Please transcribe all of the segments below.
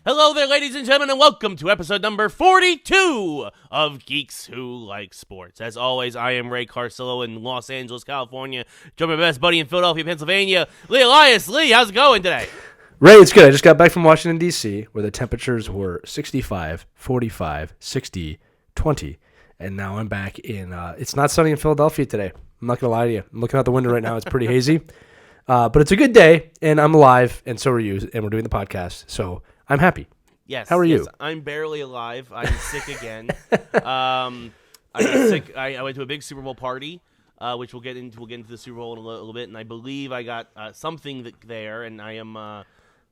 Hello there, ladies and gentlemen, and welcome to episode number 42 of Geeks Who Like Sports. As always, I am Ray Carcillo in Los Angeles, California. Joined by my best buddy in Philadelphia, Pennsylvania, Lee Elias. Lee, how's it going today? Ray, it's good. I just got back from Washington, D.C., where the temperatures were 65, 45, 60, 20, and now I'm back in, it's not sunny in Philadelphia today. I'm not going to lie to you. I'm looking out the window right now. It's pretty hazy, but it's a good day, and I'm alive, and so are you, and we're doing the podcast, so I'm happy. Yes. How are you? I'm barely alive. I'm sick again. I got sick. I went to a big Super Bowl party, which we'll get into the Super Bowl in a little bit, and I believe I got something there, and I am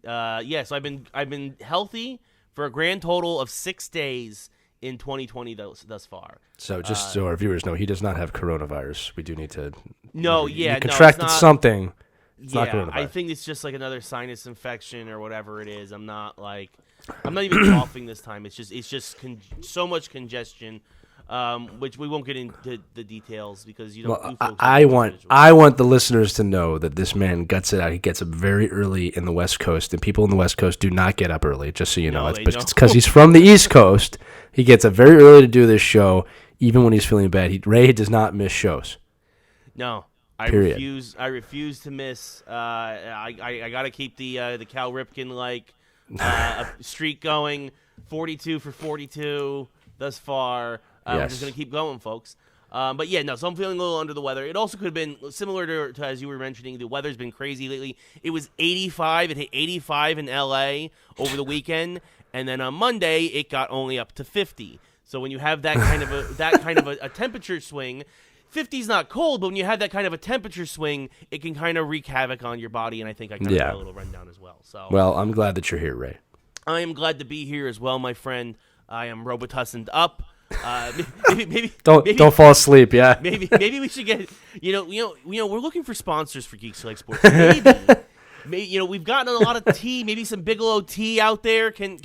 so I've been healthy for a grand total of 6 days in 2020 thus far. So just so our viewers know, he does not have coronavirus. We do need to. You contracted something. It's not coronavirus. I think it's just like another sinus infection or whatever it is. I'm not even coughing this time. It's just so much congestion, which we won't get into the details because you don't. Well, I want the listeners to know that this man guts it out. He gets up very early in the West Coast, and people in the West Coast do not get up early. Just so you know, it's because he's from the East Coast. He gets up very early to do this show, even when he's feeling bad. Ray does not miss shows. No. I refuse to miss. I got to keep the Cal Ripken streak going. 42 for 42 thus far. We're just gonna keep going, folks. So I'm feeling a little under the weather. It also could have been similar to as you were mentioning. The weather's been crazy lately. It was 85. It hit 85 in LA over the weekend, and then on Monday it got only up to 50. So when you have that kind of a temperature swing. 50 is not cold, but when you have that kind of a temperature swing, it can kind of wreak havoc on your body, and I think I got a little rundown as well. So, well, I'm glad that you're here, Ray. I am glad to be here as well, my friend. I am Robotussined up. Maybe don't fall asleep. Yeah, maybe we should get we're looking for sponsors for Geeks Who Like Sports. Maybe we've gotten a lot of tea. Maybe some Bigelow tea out there can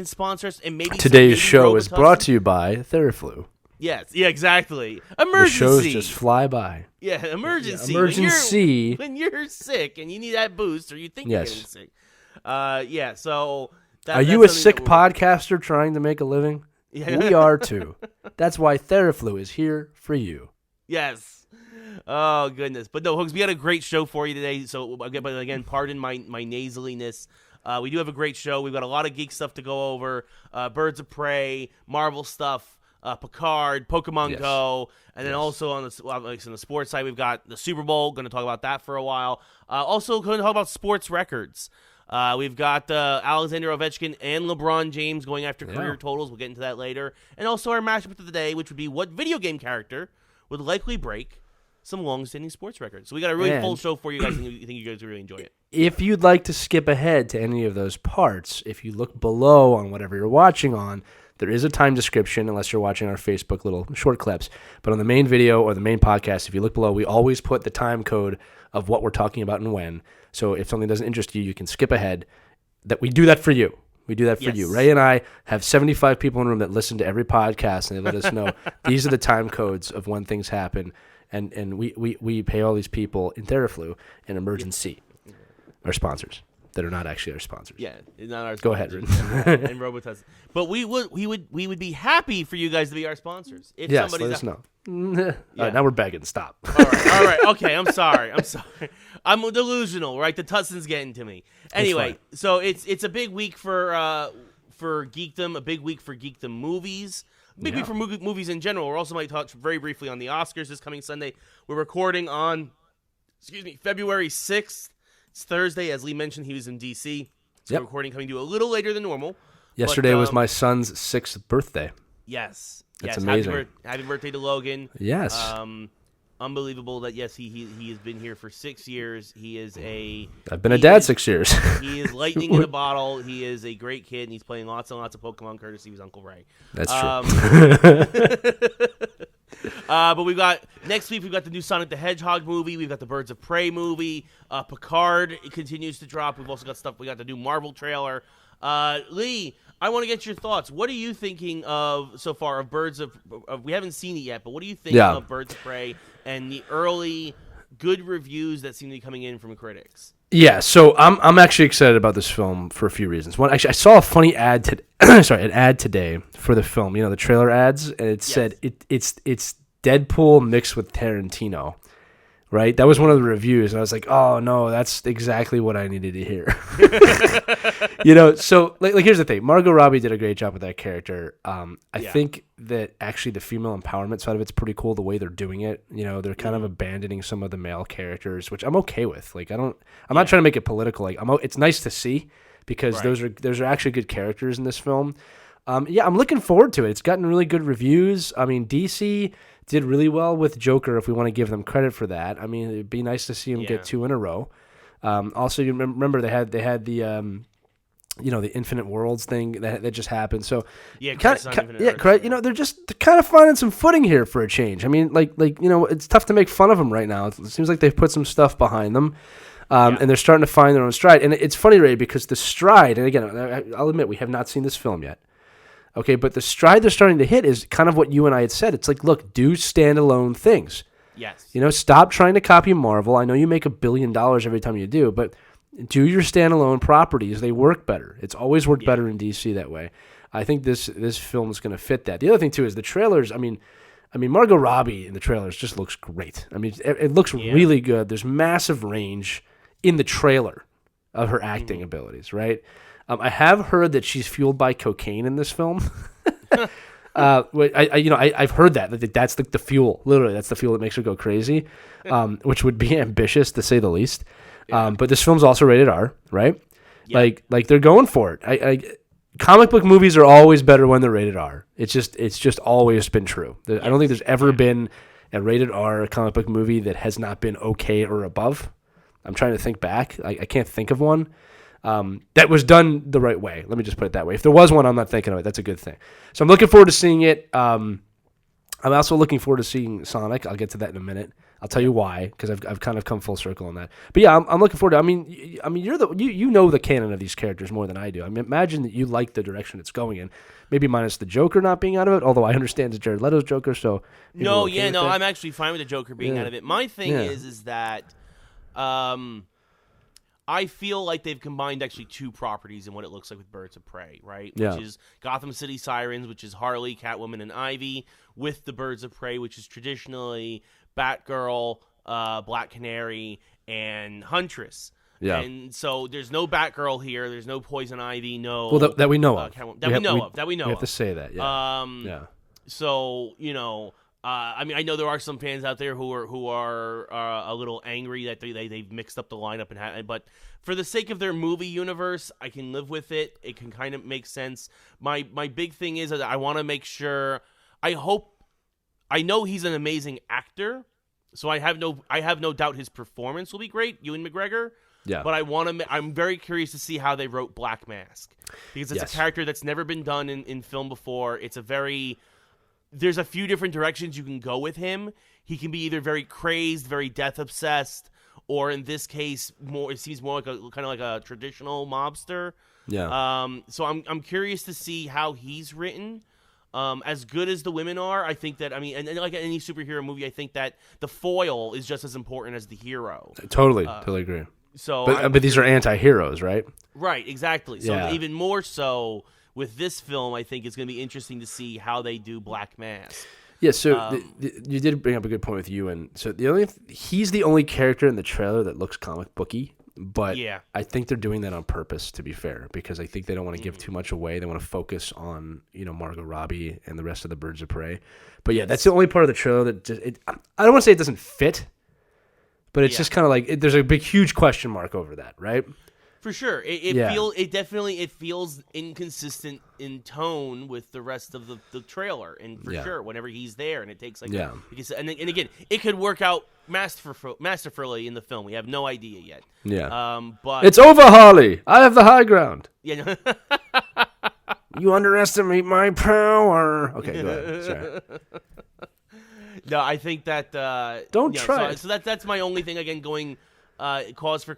sponsor us, and maybe today's show is brought to you by Theraflu. Yes, yeah, exactly. Emergency. The shows just fly by. Yeah, emergency. Yeah, emergency. When you're sick and you need that boost or you think you're getting sick. So... Are you a sick podcaster trying to make a living? Yeah. We are too. That's why Theraflu is here for you. Yes. Oh, goodness. But no, Hooks, we got a great show for you today. So, again, pardon my nasaliness. We do have a great show. We've got a lot of geek stuff to go over. Birds of Prey, Marvel stuff. Picard, Pokemon Go, and then also on the sports side, we've got the Super Bowl. Going to talk about that for a while. Also, going to talk about sports records. We've got Alexander Ovechkin and LeBron James going after career totals. We'll get into that later. And also our matchup of the day, which would be what video game character would likely break some long-standing sports records. So we got a really full show for you guys, and I think you guys will really enjoy it. If you'd like to skip ahead to any of those parts, if you look below on whatever you're watching on, there is a time description unless you're watching our Facebook little short clips. But on the main video or the main podcast, if you look below, we always put the time code of what we're talking about and when. So if something doesn't interest you, you can skip ahead. That we do that for you. We do that for you. Ray and I have 75 people in the room that listen to every podcast, and they let us know these are the time codes of when things happen. And we pay all these people in Theraflu and Emergency, our sponsors. That are not actually our sponsors. Yeah, it's not our sponsors. Go ahead, and Robotus. But we would be happy for you guys to be our sponsors. If let us know. All right, now we're begging. Stop. All right. Okay, I'm sorry. I'm delusional, right? The Tusson's getting to me. Anyway, so it's a big week for geekdom, a big week for geekdom movies. Big week for movies in general. We're also might talk very briefly on the Oscars this coming Sunday. We're recording on, February 6th. It's Thursday. As Lee mentioned, he was in D.C. So recording coming to you a little later than normal. Yesterday was my son's 6th birthday. Yes. That's amazing. Happy birthday to Logan. Yes. Unbelievable that, he has been here for 6 years. I've been a dad 6 years. He is lightning in a bottle. He is a great kid, and he's playing lots and lots of Pokemon courtesy of his Uncle Ray. That's true. But next week we've got the new Sonic the Hedgehog movie. We've got the Birds of Prey movie. Picard continues to drop. We've also got stuff. We got the new Marvel trailer. Lee, I want to get your thoughts. What are you thinking of so far of we haven't seen it yet, but what do you think of Birds of Prey and the early good reviews that seem to be coming in from critics. Yeah, so I'm actually excited about this film for a few reasons. One, actually, I saw a funny ad an ad today for the film. The trailer ads, and it said it's Deadpool mixed with Tarantino. Right? That was one of the reviews, and I was like, oh, no, that's exactly what I needed to hear. So, like here's the thing. Margot Robbie did a great job with that character. I think that actually the female empowerment side of it's pretty cool, the way they're doing it. They're kind of abandoning some of the male characters, which I'm okay with. Like, I'm not trying to make it political. Like, it's nice to see because those are actually good characters in this film. I'm looking forward to it. It's gotten really good reviews. I mean, DC did really well with Joker, if we want to give them credit for that. I mean, it'd be nice to see him get 2 in a row. Also, you remember they had the the Infinite Worlds thing that just happened. So they're just kind of finding some footing here for a change. I mean, it's tough to make fun of them right now. It seems like they've put some stuff behind them. And they're starting to find their own stride. And it's funny, Ray, because the stride, and again, I'll admit we have not seen this film yet. Okay, but the stride they're starting to hit is kind of what you and I had said. It's like, look, do standalone things. Yes. Stop trying to copy Marvel. I know you make $1 billion every time you do, but do your standalone properties. They work better. It's always worked better in DC that way. I think this film is going to fit that. The other thing, too, is the trailers. I mean, Margot Robbie in the trailers just looks great. I mean, it looks really good. There's massive range in the trailer of her acting abilities, right? I have heard that she's fueled by cocaine in this film. I've heard that's the fuel. Literally, that's the fuel that makes her go crazy, which would be ambitious to say the least. But this film's also rated R, right? Yeah. Like they're going for it. Comic book movies are always better when they're rated R. It's just always been true. I don't think there's ever been a rated R comic book movie that has not been okay or above. I'm trying to think back. I can't think of one. That was done the right way. Let me just put it that way. If there was one, I'm not thinking of it. That's a good thing. So I'm looking forward to seeing it. I'm also looking forward to seeing Sonic. I'll get to that in a minute. I'll tell you why, because I've kind of come full circle on that. But yeah, I'm looking forward to. I mean, you know the canon of these characters more than I do. I mean, imagine that you like the direction it's going in. Maybe minus the Joker not being out of it. Although I understand it's Jared Leto's Joker, so I'm actually fine with the Joker being out of it. My thing is that. I feel like they've combined actually 2 properties in what it looks like with Birds of Prey, right? Yeah. Which is Gotham City Sirens, which is Harley, Catwoman, and Ivy, with the Birds of Prey, which is traditionally Batgirl, Black Canary, and Huntress. Yeah. And so there's no Batgirl here. There's no Poison Ivy. No. Well, that we know of. That we know of. We have to say that. Yeah. Yeah. So I mean, I know there are some fans out there who are a little angry that they've mixed up the lineup but for the sake of their movie universe, I can live with it. It can kind of make sense. My big thing is that I want to make sure. I know he's an amazing actor, so I have no doubt his performance will be great. Ewan McGregor. Yeah. But I'm very curious to see how they wrote Black Mask, because it's a character that's never been done in film before. There's a few different directions you can go with him. He can be either very crazed, very death obsessed, or in this case, it seems more like kind of like a traditional mobster. Yeah. So I'm curious to see how he's written. As good as the women are, I think that and like any superhero movie, I think that the foil is just as important as the hero. Totally agree. So, but these are anti-heroes, right? Right, exactly. So even more so. With this film, I think it's going to be interesting to see how they do Black Mask. Yeah, so you did bring up a good point with Ewan. So he's the only character in the trailer that looks comic booky, but I think they're doing that on purpose, to be fair, because I think they don't want to give too much away. They want to focus on Margot Robbie and the rest of the Birds of Prey. But yeah, that's the only part of the trailer that I don't want to say it doesn't fit, but it's just kind of like there's a big, huge question mark over that, right? For sure, it feels inconsistent in tone with the rest of the trailer, and for sure, whenever he's there, and it takes and again, it could work out masterfully in the film. We have no idea yet. Yeah. But it's over, Harley. I have the high ground. Yeah. You underestimate my power. Okay, go ahead. Sorry. No, I think that don't try. So that's my only thing. Again, going cause for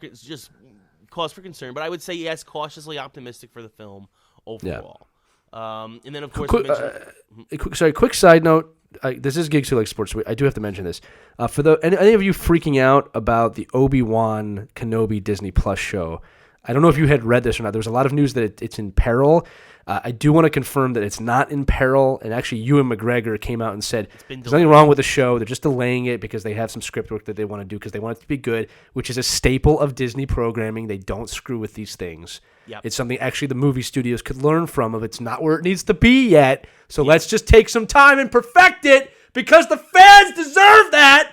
concern, but I would say yes, cautiously optimistic for the film overall. And then of course, quick side note. this is Geeks Who Like Sports. So I do have to mention this. For any of you freaking out about the Obi-Wan Kenobi Disney Plus show, I don't know if you had read this or not. There was a lot of news that it's in peril. I do want to confirm that it's not in peril. And actually, Ewan McGregor came out and said there's nothing wrong with the show. They're just delaying it because they have some script work that they want to do because they want it to be good, which is a staple of Disney programming. They don't screw with these things. Yep. It's something actually the movie studios could learn from. If it's not where it needs to be yet, so let's just take some time and perfect it because the fans deserve that.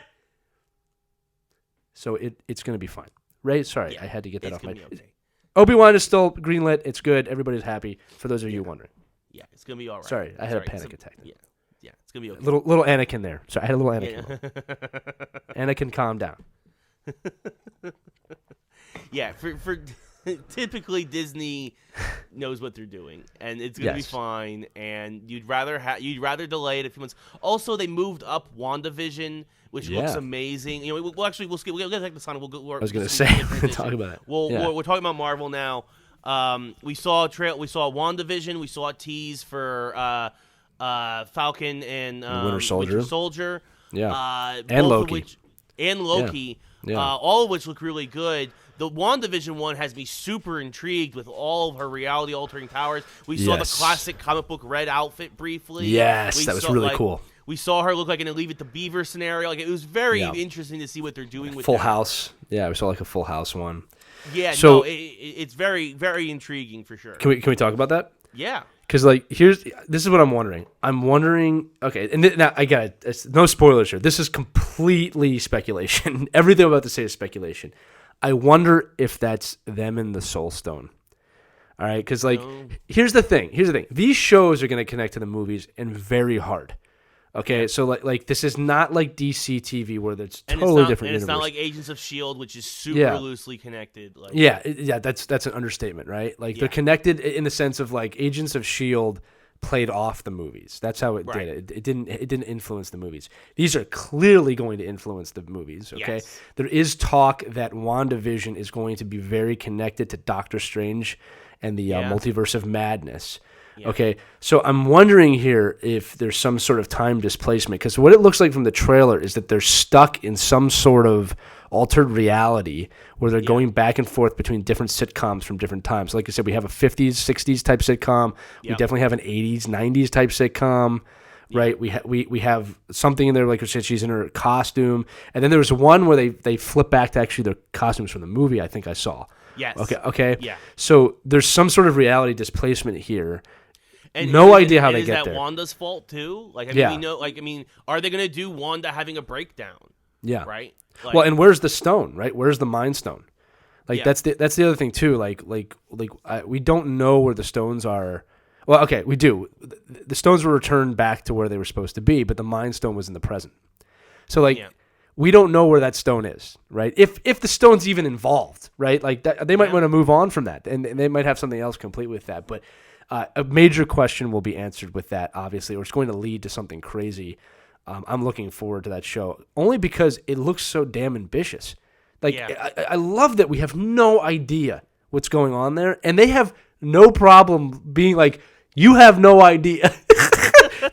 So it's going to be fine. Ray, sorry, I had to get that off my... Okay. Obi-Wan is still greenlit. It's good. Everybody's happy. For those of you wondering. Yeah, it's going to be all right. Sorry, I had a panic attack. Yeah, it's going to be okay. Little Anakin there. Sorry, I had a little Anakin. Yeah. Anakin, calm down. Yeah, for typically Disney knows what they're doing, and it's going to be fine, and you'd rather delay it a few months. Also, they moved up WandaVision, which looks amazing. You know, we'll skip. We'll get back to Sonic. I was going to say, we're going to talk about it. We're talking about Marvel now. We saw WandaVision. We saw a tease for Falcon and Winter Soldier. Yeah, and Loki. And Loki. Yeah. All of which look really good. The WandaVision one has me super intrigued with all of her reality-altering powers. We saw the classic comic book red outfit briefly. Yes, that was really cool. We saw her look like in a Leave It to Beaver scenario. Like, it was very interesting to see what they're doing with Full House. Yeah, we saw like a Full House one. Yeah, so it's very, very intriguing for sure. Can we talk about that? Yeah. Because this is what I'm wondering. Okay, and now I got it. No spoilers here. This is completely speculation. Everything I'm about to say is speculation. I wonder if that's them in the Soul Stone. All right, because here's the thing. These shows are going to connect to the movies and very hard. Okay, so like this is not like DC TV where it's totally different. And it's universe. not like Agents of S.H.I.E.L.D., which is super loosely connected. Like, that's an understatement, right? Like they're connected in the sense of like Agents of S.H.I.E.L.D. played off the movies. That's how it did it. It didn't influence the movies. These are clearly going to influence the movies. Okay, there is talk that WandaVision is going to be very connected to Doctor Strange and the Multiverse of Madness. Yeah. Okay, so I'm wondering here if there's some sort of time displacement, because what it looks like from the trailer is that they're stuck in some sort of altered reality where they're going back and forth between different sitcoms from different times. Like I said, we have a 50s, 60s type sitcom. We definitely have an 80s, 90s type sitcom. Right, we have something in there, like I said, she's in her costume, and then there was one where they flip back to actually their costumes from the movie. I think I saw. Yes. Okay. Yeah. So there's some sort of reality displacement here. And no idea how they get there. Is that Wanda's fault too? Like, I mean, we know. Like, I mean, are they going to do Wanda having a breakdown? Yeah. Right. Like, well, and where's the stone? Right. Where's the Mind Stone? Like that's the other thing too. Like we don't know where the stones are. Well, okay, we do. The stones were returned back to where they were supposed to be, but the Mind Stone was in the present. So we don't know where that stone is, right? If the stone's even involved, right? Like that, they might want to move on from that, and they might have something else complete with that. But a major question will be answered with that, obviously, or it's going to lead to something crazy. I'm looking forward to that show, only because it looks so damn ambitious. Like, I love that we have no idea what's going on there, and they have no problem being like, you have no idea.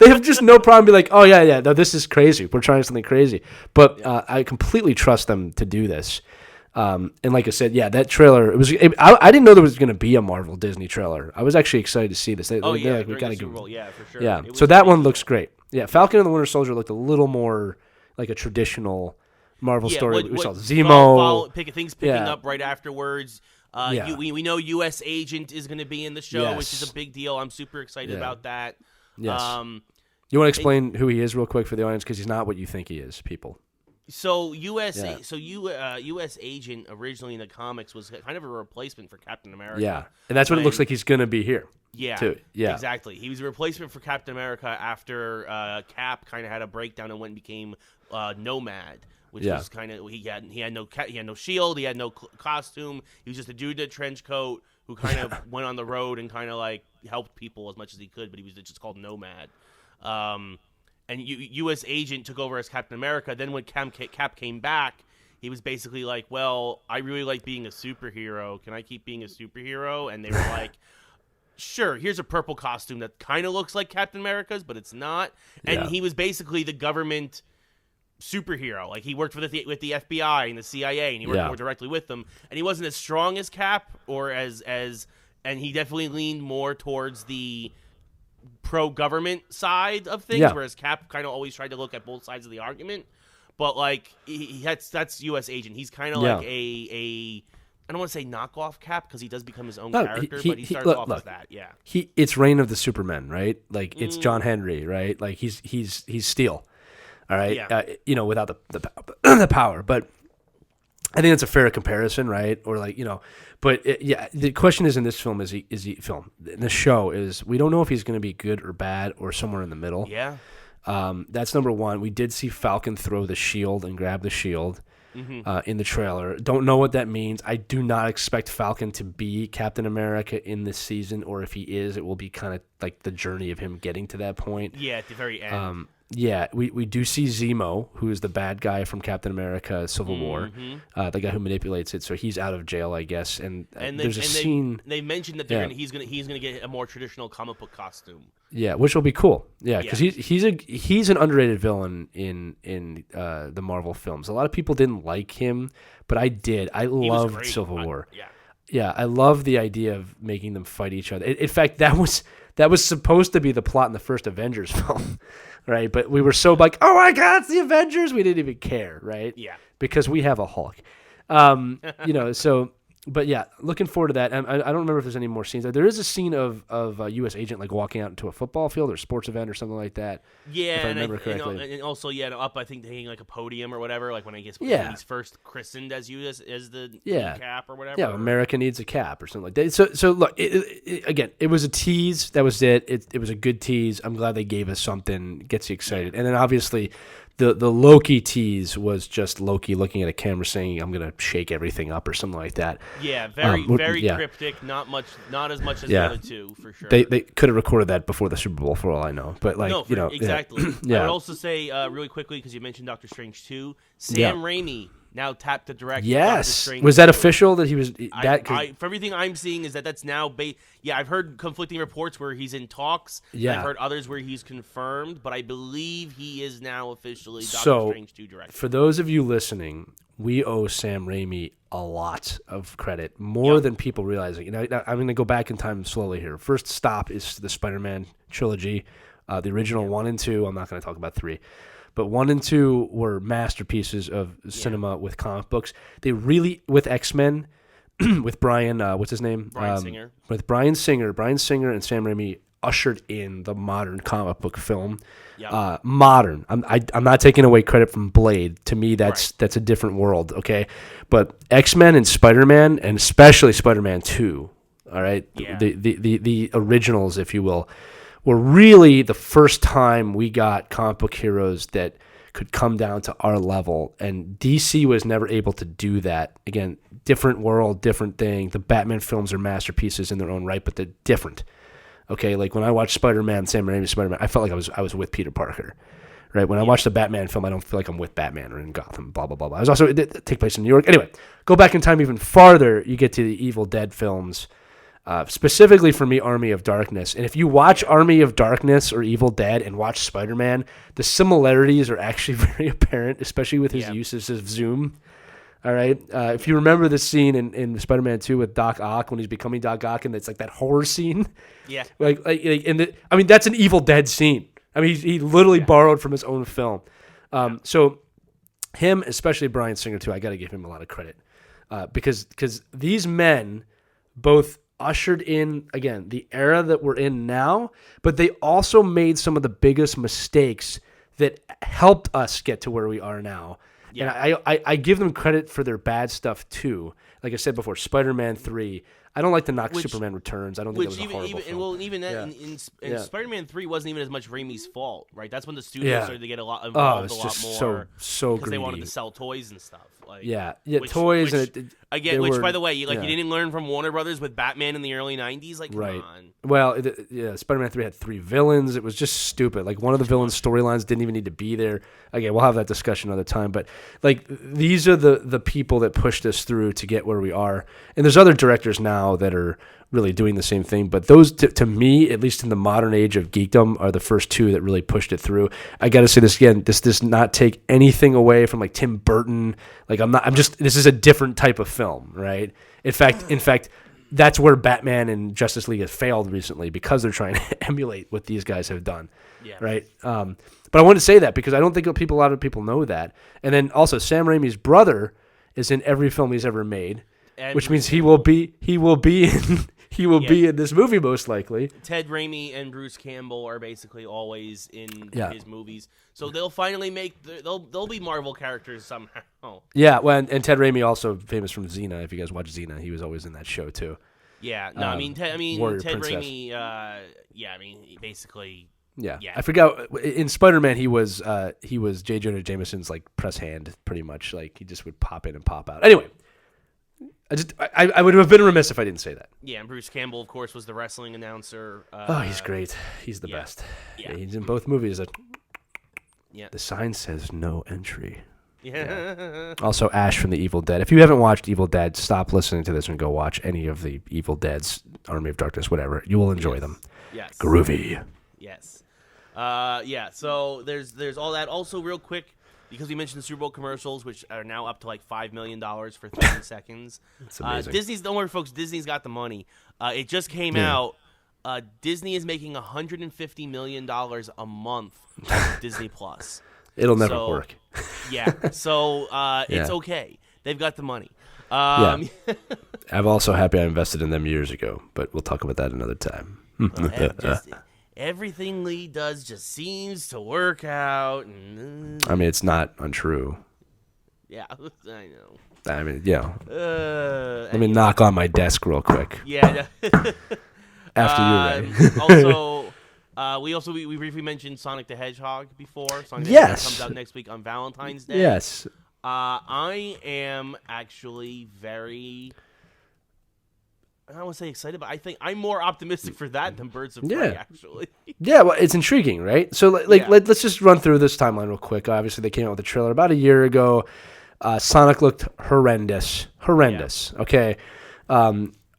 They have just no problem being like, oh, no, this is crazy. We're trying something crazy. But I completely trust them to do this. And like I said, that trailer, I didn't know there was going to be a Marvel Disney trailer. I was actually excited to see this. We got to go. Yeah, for sure. Yeah, so that one looks great. Yeah, Falcon and the Winter Soldier looked a little more like a traditional Marvel story. We saw Zemo. Things picking up right afterwards. We know U.S. Agent is going to be in the show, which is a big deal. I'm super excited about that. Yes. You want to explain who he is real quick for the audience, because he's not what you think he is, people. So U.S. Agent originally in the comics was kind of a replacement for Captain America. Yeah, and that's what it looks like he's going to be here. Yeah, too. Yeah, exactly. He was a replacement for Captain America after Cap kind of had a breakdown and went and became Nomad, which was kind of he had no shield, he had no costume. He was just a dude in a trench coat who kind of went on the road and kind of like helped people as much as he could, but he was just called Nomad. And U.S. Agent took over as Captain America. Then when Cap came back, he was basically like, well, I really like being a superhero. Can I keep being a superhero? And they were like, sure, here's a purple costume that kind of looks like Captain America's, but it's not. And he was basically the government superhero. Like, he worked with the FBI and the CIA, and he worked more directly with them. And he wasn't as strong as Cap, or and he definitely leaned more towards the pro-government side of things, whereas Cap kind of always tried to look at both sides of the argument. But, like, that's U.S. agent. He's kind of like a I don't want to say knockoff Cap, because he does become his own character, but he starts off as that. Yeah, it's Reign of the Supermen, right? Like, it's John Henry, right? Like, he's Steel. All right, without the power, but I think that's a fair comparison, right? Or like, but the question is, in this film, is he film? In the show is, we don't know if he's going to be good or bad or somewhere in the middle. Yeah, that's number one. We did see Falcon throw the shield and grab the shield in the trailer. Don't know what that means. I do not expect Falcon to be Captain America in this season, or if he is, it will be kind of like the journey of him getting to that point. Yeah, at the very end. We do see Zemo, who is the bad guy from Captain America Civil War, the guy who manipulates it. So he's out of jail, I guess. And there's a scene. They mentioned that he's gonna get a more traditional comic book costume. Yeah, which will be cool. Yeah, because he's an underrated villain in the Marvel films. A lot of people didn't like him, but I did. I loved Civil War. Yeah, I love the idea of making them fight each other. In fact, that was supposed to be the plot in the first Avengers film. Right, but we were so like, oh my God, it's the Avengers. We didn't even care, right? Yeah, because we have a Hulk. So, but yeah, looking forward to that. I don't remember if there's any more scenes. There is a scene of a U.S. agent like walking out into a football field or sports event or something like that. Yeah, if I remember correctly. And also, up, I think hanging like a podium or whatever, like when he's first christened as the Cap or whatever. Yeah, America needs a Cap or something like that. So look, again, it was a tease. That was it. It was a good tease. I'm glad they gave us something. Gets you excited. And then obviously, the Loki tease was just Loki looking at a camera saying, "I'm gonna shake everything up" or something like that. Yeah, very cryptic. Not as much as the other two, for sure. They could have recorded that before the Super Bowl, for all I know. But exactly. Yeah. I would also say really quickly, because you mentioned Doctor Strange 2, Sam Raimi now tapped to direct. Yes, was that official that he was that? For everything I'm seeing is that's now I've heard conflicting reports where he's in talks. Yeah, I've heard others where he's confirmed, but I believe he is now officially Doctor Strange 2 director. For those of you listening, we owe Sam Raimi a lot of credit, more than people realizing. I'm going to go back in time slowly here. First stop is the Spider-Man trilogy, the original 1 and 2. I'm not going to talk about 3. But 1 and 2 were masterpieces of cinema with comic books. They really, with X-Men, with Brian, what's his name? Bryan Singer. With Bryan Singer and Sam Raimi ushered in the modern comic book film. Yep. Modern. I'm not taking away credit from Blade. To me, that's a different world, okay? But X-Men and Spider-Man, and especially Spider-Man 2, all right? Yeah. The originals, if you will, were really the first time we got comic book heroes that could come down to our level, and DC was never able to do that. Again, different world, different thing. The Batman films are masterpieces in their own right, but they're different. Okay, like when I watched Spider-Man, Sam Raimi's Spider-Man, I felt like I was with Peter Parker. Right, when I watch the Batman film, I don't feel like I'm with Batman or in Gotham. Blah blah blah blah. It take place in New York. Anyway, go back in time even farther. You get to the Evil Dead films. Specifically for me, Army of Darkness. And if you watch Army of Darkness or Evil Dead and watch Spider-Man, the similarities are actually very apparent, especially with his uses of Zoom. All right. If you remember the scene in Spider-Man 2 with Doc Ock when he's becoming Doc Ock, and it's like that horror scene. Yeah. That's an Evil Dead scene. I mean, he literally borrowed from his own film. So him, especially Bryan Singer too, I got to give him a lot of credit because these men both ushered in, again, the era that we're in now, but they also made some of the biggest mistakes that helped us get to where we are now. Yeah. And I give them credit for their bad stuff too. Like I said before, Spider-Man 3. I don't like to knock Superman Returns. I don't think that was a horrible film. Well, even that in Spider-Man 3 wasn't even as much Raimi's fault, right? That's when the studios started to get involved a lot more. So because they wanted to sell toys and stuff. Toys. Which, by the way, you didn't learn from Warner Brothers with Batman in the early 90s? Like, come on. Well, Spider-Man 3 had 3 villains. It was just stupid. Like, one of the villains' storylines didn't even need to be there. Again, we'll have that discussion another time. But, like, these are the people that pushed us through to get where we are. And there's other directors now now that are really doing the same thing. But those, to me, at least in the modern age of geekdom, are the first two that really pushed it through. I got to say this again. This does not take anything away from like Tim Burton. Like this is a different type of film, right? In fact, that's where Batman and Justice League have failed recently because they're trying to emulate what these guys have done, right? But I wanted to say that because I don't think a lot of people know that. And then also Sam Raimi's brother is in every film he's ever made, which means he will be in this movie most likely. Ted Raimi and Bruce Campbell are basically always in his movies, so they'll finally they'll be Marvel characters somehow. Yeah, well, and Ted Raimi also famous from Xena. If you guys watch Xena, he was always in that show too. Yeah, no, Ted Princess. Raimi. Basically. Yeah, I forgot. In Spider-Man, he was J. Jonah Jameson's like press hand, pretty much. Like he just would pop in and pop out. Anyway, I would have been remiss if I didn't say that. Yeah, and Bruce Campbell, of course, was the wrestling announcer. He's great. He's the best. Yeah. He's in both movies. Yeah. The sign says no entry. Yeah. Also, Ash from the Evil Dead. If you haven't watched Evil Dead, stop listening to this and go watch any of the Evil Dead's, Army of Darkness, whatever. You will enjoy them. Yes. Groovy. Yes. So there's all that. Also, real quick, because we mentioned the Super Bowl commercials, which are now up to like $5 million for 30 seconds. It's amazing. Don't worry, folks. Disney's got the money. It just came out. Disney is making $150 million a month on Disney Plus. It'll never work. Yeah. So it's okay. They've got the money. I'm also happy I invested in them years ago, but we'll talk about that another time. Everything Lee does just seems to work out. I mean, it's not untrue. Yeah, I know. I mean, let me knock on my desk real quick. Yeah. After you, Ray. Also, we briefly mentioned Sonic the Hedgehog before. Sonic the Hedgehog comes out next week on Valentine's Day. Yes. I am actually very... I don't want to say excited, but I think I'm more optimistic for that than Birds of Prey, actually. Yeah, well, it's intriguing, right? So, let's just run through this timeline real quick. Obviously, they came out with a trailer about a year ago. Sonic looked horrendous. Okay.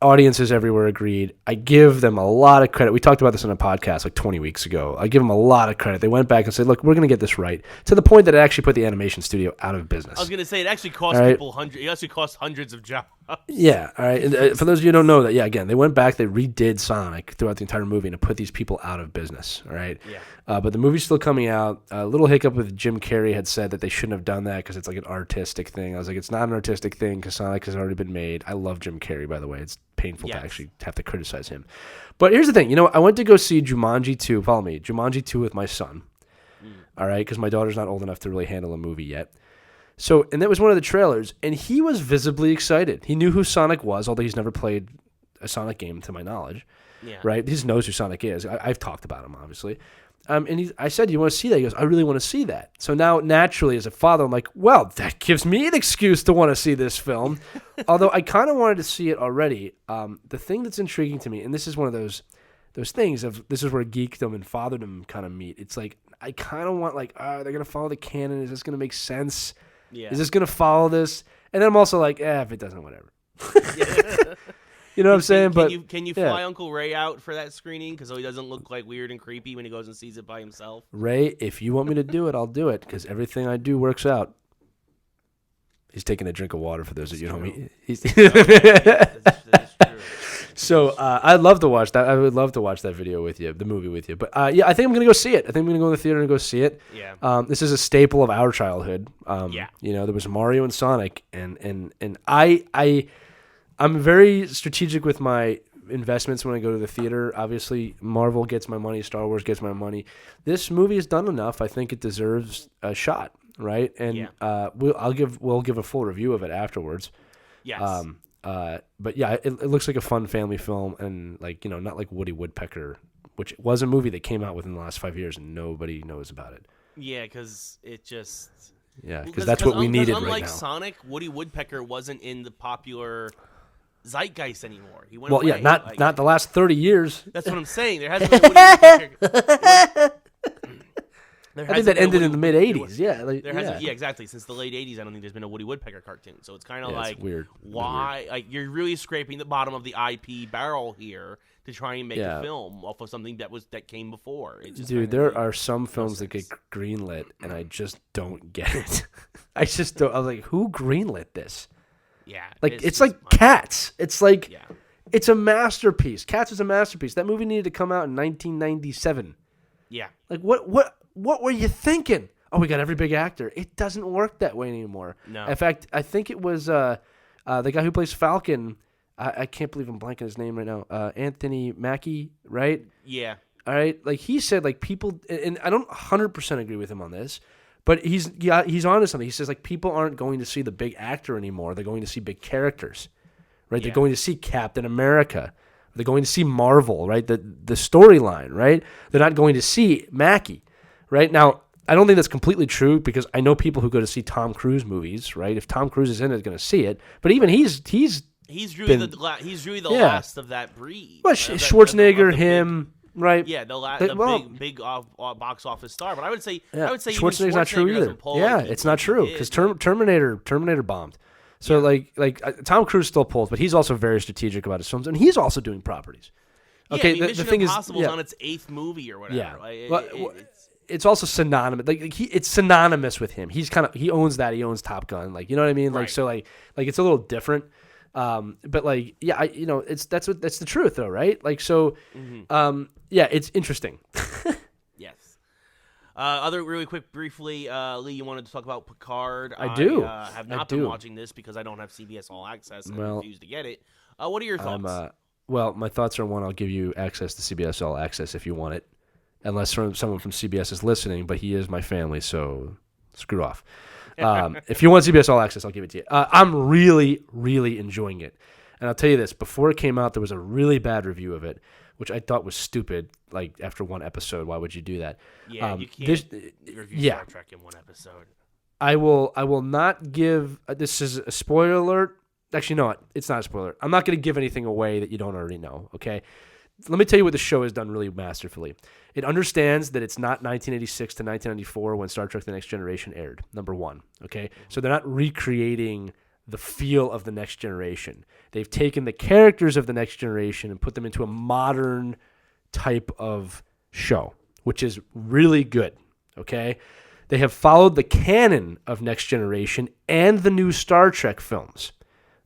Audiences everywhere agreed. I give them a lot of credit. We talked about this on a podcast like 20 weeks ago. I give them a lot of credit. They went back and said, look, we're going to get this right, to the point that it actually put the animation studio out of business. I was going to say, it actually cost people hundreds. It actually cost hundreds of jobs. Yeah, all right. And, for those of you who don't know that, again, they went back, they redid Sonic throughout the entire movie and to put these people out of business, all right? Yeah. But the movie's still coming out. A little hiccup with Jim Carrey had said that they shouldn't have done that because it's like an artistic thing. I was like, it's not an artistic thing because Sonic has already been made. I love Jim Carrey, by the way. It's painful to actually have to criticize him. But here's the thing. I went to go see Jumanji 2. Follow me. Jumanji 2 with my son, all right? Because my daughter's not old enough to really handle a movie yet. So, and that was one of the trailers, and he was visibly excited. He knew who Sonic was, although he's never played a Sonic game to my knowledge. Yeah. Right? He just knows who Sonic is. I've talked about him, obviously. And I said, you want to see that? He goes, I really want to see that. So now, naturally, as a father, I'm like, well, that gives me an excuse to want to see this film. Although I kind of wanted to see it already. The thing that's intriguing to me, and this is one of those things of, this is where geekdom and fatherdom kind of meet. It's like, I kind of want, like, they're going to follow the canon. Is this going to make sense? Yeah. Is this going to follow this? And then I'm also like, if it doesn't, whatever. You know what I'm saying? Can you fly Uncle Ray out for that screening because he doesn't look like weird and creepy when he goes and sees it by himself? Ray, if you want me to do it, I'll do it because everything I do works out. He's taking a drink of water for those of you who know me. That is true. So I'd love to watch that. I would love to watch that video with you, the movie with you. But I think I'm going to go see it. I think I'm going to go in the theater and go see it. Yeah. This is a staple of our childhood. There was Mario and Sonic, and I'm very strategic with my investments when I go to the theater. Obviously, Marvel gets my money, Star Wars gets my money. This movie is done enough. I think it deserves a shot, right? And we'll give a full review of it afterwards. Yes. But yeah, it looks like a fun family film, and not like Woody Woodpecker, which was a movie that came out within the last 5 years and nobody knows about it. Yeah, because it just because that's what we needed right now. Unlike Sonic, Woody Woodpecker wasn't in the popular zeitgeist anymore. He went away. Not the last 30 years. That's what I'm saying. There hasn't been Woody Woodpecker. I think that ended in the mid '80s. Yeah, yeah, exactly. Since the late '80s, I don't think there's been a Woody Woodpecker cartoon. So it's kind of like it's weird. Why? Like you're really scraping the bottom of the IP barrel here to try and make a film off of something that came before. Dude, there are some films that get greenlit, and I just don't get it. I just don't. I was like, who greenlit this? Yeah, like it's like Cats. It's like it's a masterpiece. Cats is a masterpiece. That movie needed to come out in 1997. Yeah, like what were you thinking? Oh, we got every big actor. It doesn't work that way anymore. No. In fact, I think it was the guy who plays Falcon. I can't believe I'm blanking his name right now. Anthony Mackie, right? Yeah. All right. Like he said, like people, and I don't 100% agree with him on this, but he's onto something. He says like people aren't going to see the big actor anymore. They're going to see big characters, right? Yeah. They're going to see Captain America. They're going to see Marvel, right? The storyline, right? They're not going to see Mackie, right? Now, I don't think that's completely true because I know people who go to see Tom Cruise movies, right? If Tom Cruise is in it, they're going to see it. But even he's really the last of that breed. Well, Schwarzenegger, him, right? Yeah, the big box office star. But I would say Schwarzenegger's not true either. Yeah, it's not true because Terminator bombed. So like Tom Cruise still pulls, but he's also very strategic about his films, and he's also doing properties. Okay, Mission Impossible is on its 8th movie or whatever. Yeah, it's also synonymous. It's synonymous with him. He owns that. He owns Top Gun. Like you know what I mean. Like so like it's a little different. But like that's the truth though, right? Like so, it's interesting. Yes. Other really quick, briefly, Lee, you wanted to talk about Picard. I do. Have not been watching this because I don't have CBS All Access and I refuse to get it. What are your thoughts? Well, my thoughts are one, I'll give you access to CBS All Access if you want it, unless someone from CBS is listening. But he is my family, so screw off. If you want CBS All Access, I'll give it to you. I'm really, really enjoying it. And I'll tell you this, before it came out, there was a really bad review of it, which I thought was stupid. Like, after one episode, why would you do that? Yeah, you can't review Star Trek in one episode. I will not give, this is a spoiler alert. Actually, no, it's not a spoiler. I'm not going to give anything away that you don't already know, okay? Let me tell you what the show has done really masterfully. It understands that it's not 1986 to 1994 when Star Trek The Next Generation aired, number one, okay? So they're not recreating the feel of The Next Generation. They've taken the characters of The Next Generation and put them into a modern type of show, which is really good, okay? They have followed the canon of Next Generation and the new Star Trek films.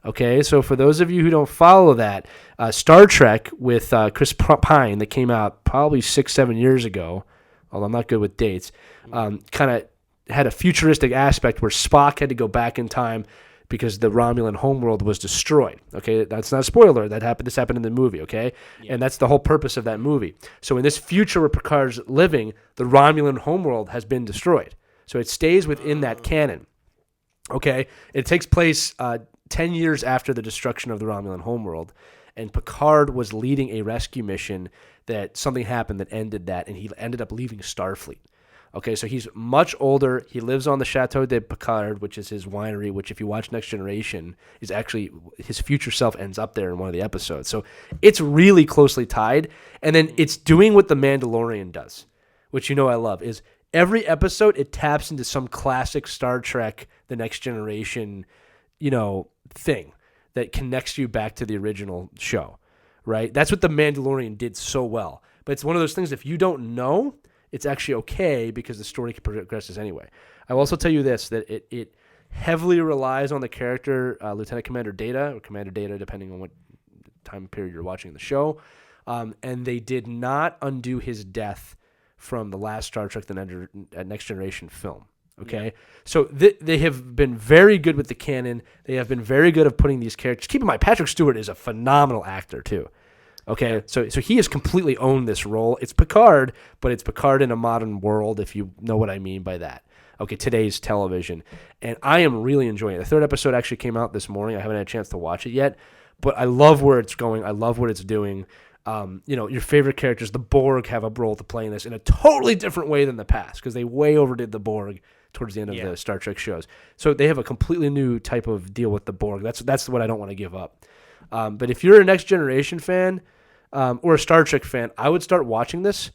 Okay, so for those of you who don't follow that, Star Trek with Chris Pine that came out probably 6-7 years ago, although I'm not good with dates, kind of had a futuristic aspect where Spock had to go back in time because the Romulan homeworld was destroyed. Okay, that's not a spoiler. This happened in the movie. Okay, and that's the whole purpose of that movie. So in this future where Picard's living, the Romulan homeworld has been destroyed. So it stays within that canon. Okay, it takes place 10 years after the destruction of the Romulan homeworld, and Picard was leading a rescue mission that something happened that ended that, and he ended up leaving Starfleet. Okay, so he's much older. He lives on the Chateau de Picard, which is his winery, which if you watch Next Generation, is actually his future self ends up there in one of the episodes. So it's really closely tied, and then it's doing what The Mandalorian does, which I love, is every episode it taps into some classic Star Trek, The Next Generation, thing that connects you back to the original show, right? That's what The Mandalorian did so well. But it's one of those things, if you don't know, it's actually okay because the story progresses anyway. I will also tell you this, that it heavily relies on the character Lieutenant Commander Data, or Commander Data, depending on what time period you're watching the show. And they did not undo his death from the last Star Trek, the Next Generation film. Okay, so they have been very good with the canon. They have been very good at putting these characters. Keep in mind, Patrick Stewart is a phenomenal actor too. Okay, so he has completely owned this role. It's Picard, but it's Picard in a modern world, if you know what I mean by that. Okay, today's television, and I am really enjoying it. The third episode actually came out this morning. I haven't had a chance to watch it yet, but I love where it's going. I love what it's doing. Your favorite characters, the Borg, have a role to play in this in a totally different way than the past because they way overdid the Borg towards the end of the Star Trek shows. So they have a completely new type of deal with the Borg. That's what I don't want to give up. But if you're a Next Generation fan or a Star Trek fan, I would start watching this.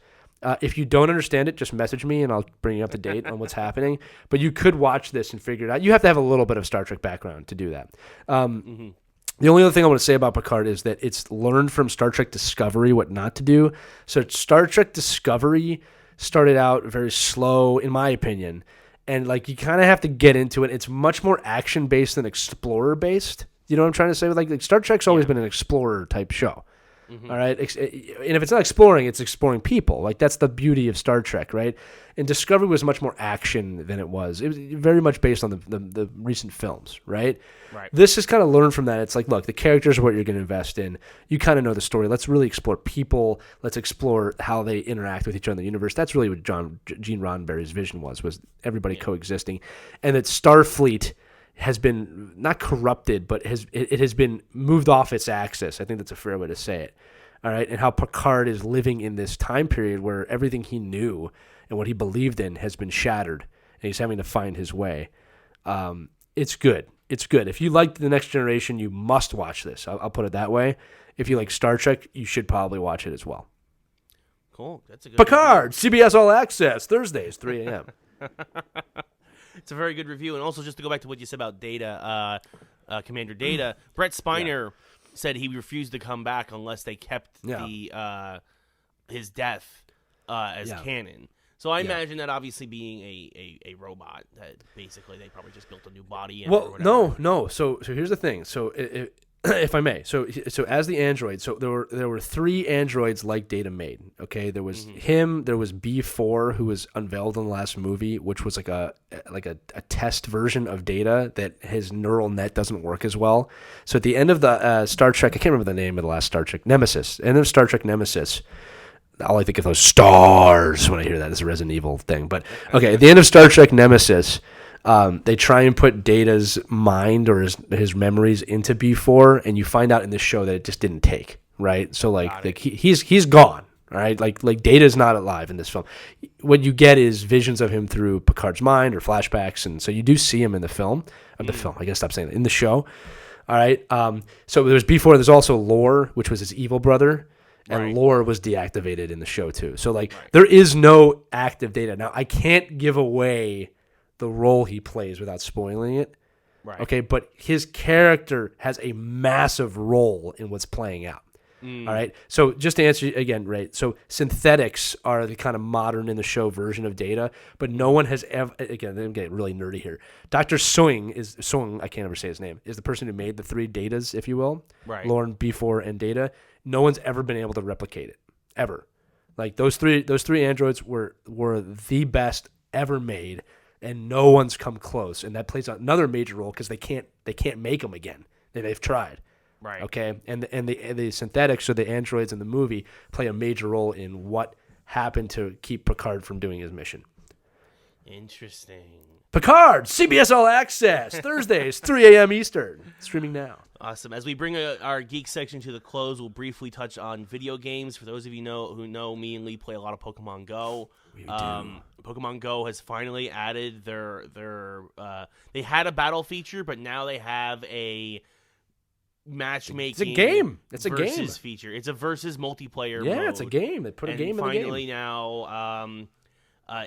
If you don't understand it, just message me and I'll bring you up to date on what's happening. But you could watch this and figure it out. You have to have a little bit of Star Trek background to do that. The only other thing I want to say about Picard is that it's learned from Star Trek Discovery what not to do. So Star Trek Discovery started out very slow, in my opinion. And like you kind of have to get into it. It's much more action-based than explorer-based. You know what I'm trying to say? Like Star Trek's always been an explorer-type show. All right, and if it's not exploring, it's exploring people. Like that's the beauty of Star Trek, right? And Discovery was much more action than it was. It was very much based on the recent films, right? Right. This is kind of learned from that. It's like, look, the characters are what you're going to invest in. You kind of know the story. Let's really explore people. Let's explore how they interact with each other in the universe. That's really what Gene Roddenberry's vision was everybody coexisting, and that Starfleet has been not corrupted, but it has been moved off its axis. I think that's a fair way to say it. All right, and how Picard is living in this time period where everything he knew and what he believed in has been shattered, and he's having to find his way. It's good. It's good. If you like The Next Generation, you must watch this. I'll put it that way. If you like Star Trek, you should probably watch it as well. Cool. That's a good Picard, CBS All Access, Thursdays, 3 a.m. It's a very good review. And also, just to go back to what you said about Data, Commander Data, Brett Spiner said he refused to come back unless they kept his death as canon. So I imagine that obviously being a robot, that basically they probably just built a new body. Well, no. So here's the thing. So if I may, so as the android, so there were 3 androids like Data made. Okay, there was him. There was B4, who was unveiled in the last movie, which was like a test version of Data that his neural net doesn't work as well. So at the end of the Star Trek, I can't remember the name of the last Star Trek, Nemesis. End of Star Trek Nemesis. All I think of those stars when I hear that. It's a Resident Evil thing. But okay, at the end of Star Trek Nemesis, they try and put Data's mind or his memories into B4, and you find out in this show that it just didn't take, right? So like he's gone, all right? Like Data's not alive in this film. What you get is visions of him through Picard's mind or flashbacks, and so you do see him in the film. I gotta stop saying that. In the show, all right? So there's B4. There's also Lore, which was his evil brother. And Lore was deactivated in the show too. So there is no active Data. Now I can't give away the role he plays without spoiling it. Right. Okay, but his character has a massive role in what's playing out. All right. So just to answer you again, right? So synthetics are the kind of modern in the show version of Data, but no one has ever. Again, I'm getting really nerdy here. Dr. Sung, I can't ever say his name, is the person who made the 3 Datas, if you will. Right. Lorne, B4, and Data. No one's ever been able to replicate it, ever. Like those three androids were the best ever made, and no one's come close. And that plays another major role because they can't make them again. They've tried. Right. Okay. And the synthetics or the androids in the movie play a major role in what happened to keep Picard from doing his mission. Interesting. Picard, CBS All Access, Thursdays, 3 a.m. Eastern. Streaming now. Awesome. As we bring our geek section to the close, we'll briefly touch on video games. For those of you who know, me and Lee play a lot of Pokemon Go. We do. Pokemon Go has finally added their they had a battle feature, but now they have a matchmaking. It's a game. It's a versus game feature. It's a versus multiplayer. Yeah, mode. It's a game. They put a game in the game. Finally now.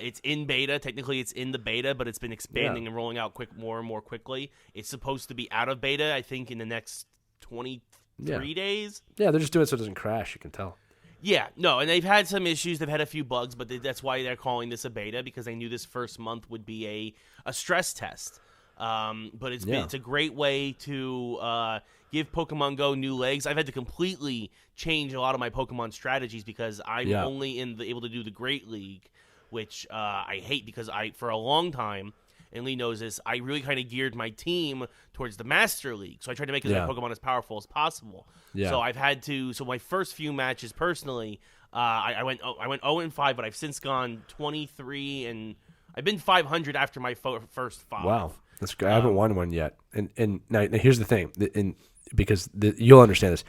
It's in beta. Technically, it's in the beta, but it's been expanding and rolling out more and more quickly. It's supposed to be out of beta, I think, in the next 23 days. Yeah, they're just doing it so it doesn't crash. You can tell. Yeah, no, and they've had some issues. They've had a few bugs, but that's why they're calling this a beta, because they knew this first month would be a stress test. But it's a great way to give Pokemon Go new legs. I've had to completely change a lot of my Pokemon strategies because I'm only able to do the Great League, which I hate because for a long time, and Lee knows this, I really kind of geared my team towards the Master League. So I tried to make my Pokemon as powerful as possible. Yeah. So I've had to. So my first few matches personally, I went 0-5, but I've since gone 23, and I've been 500 after my first 5. Wow, that's good. I haven't won one yet. And now here's the thing, because you'll understand this.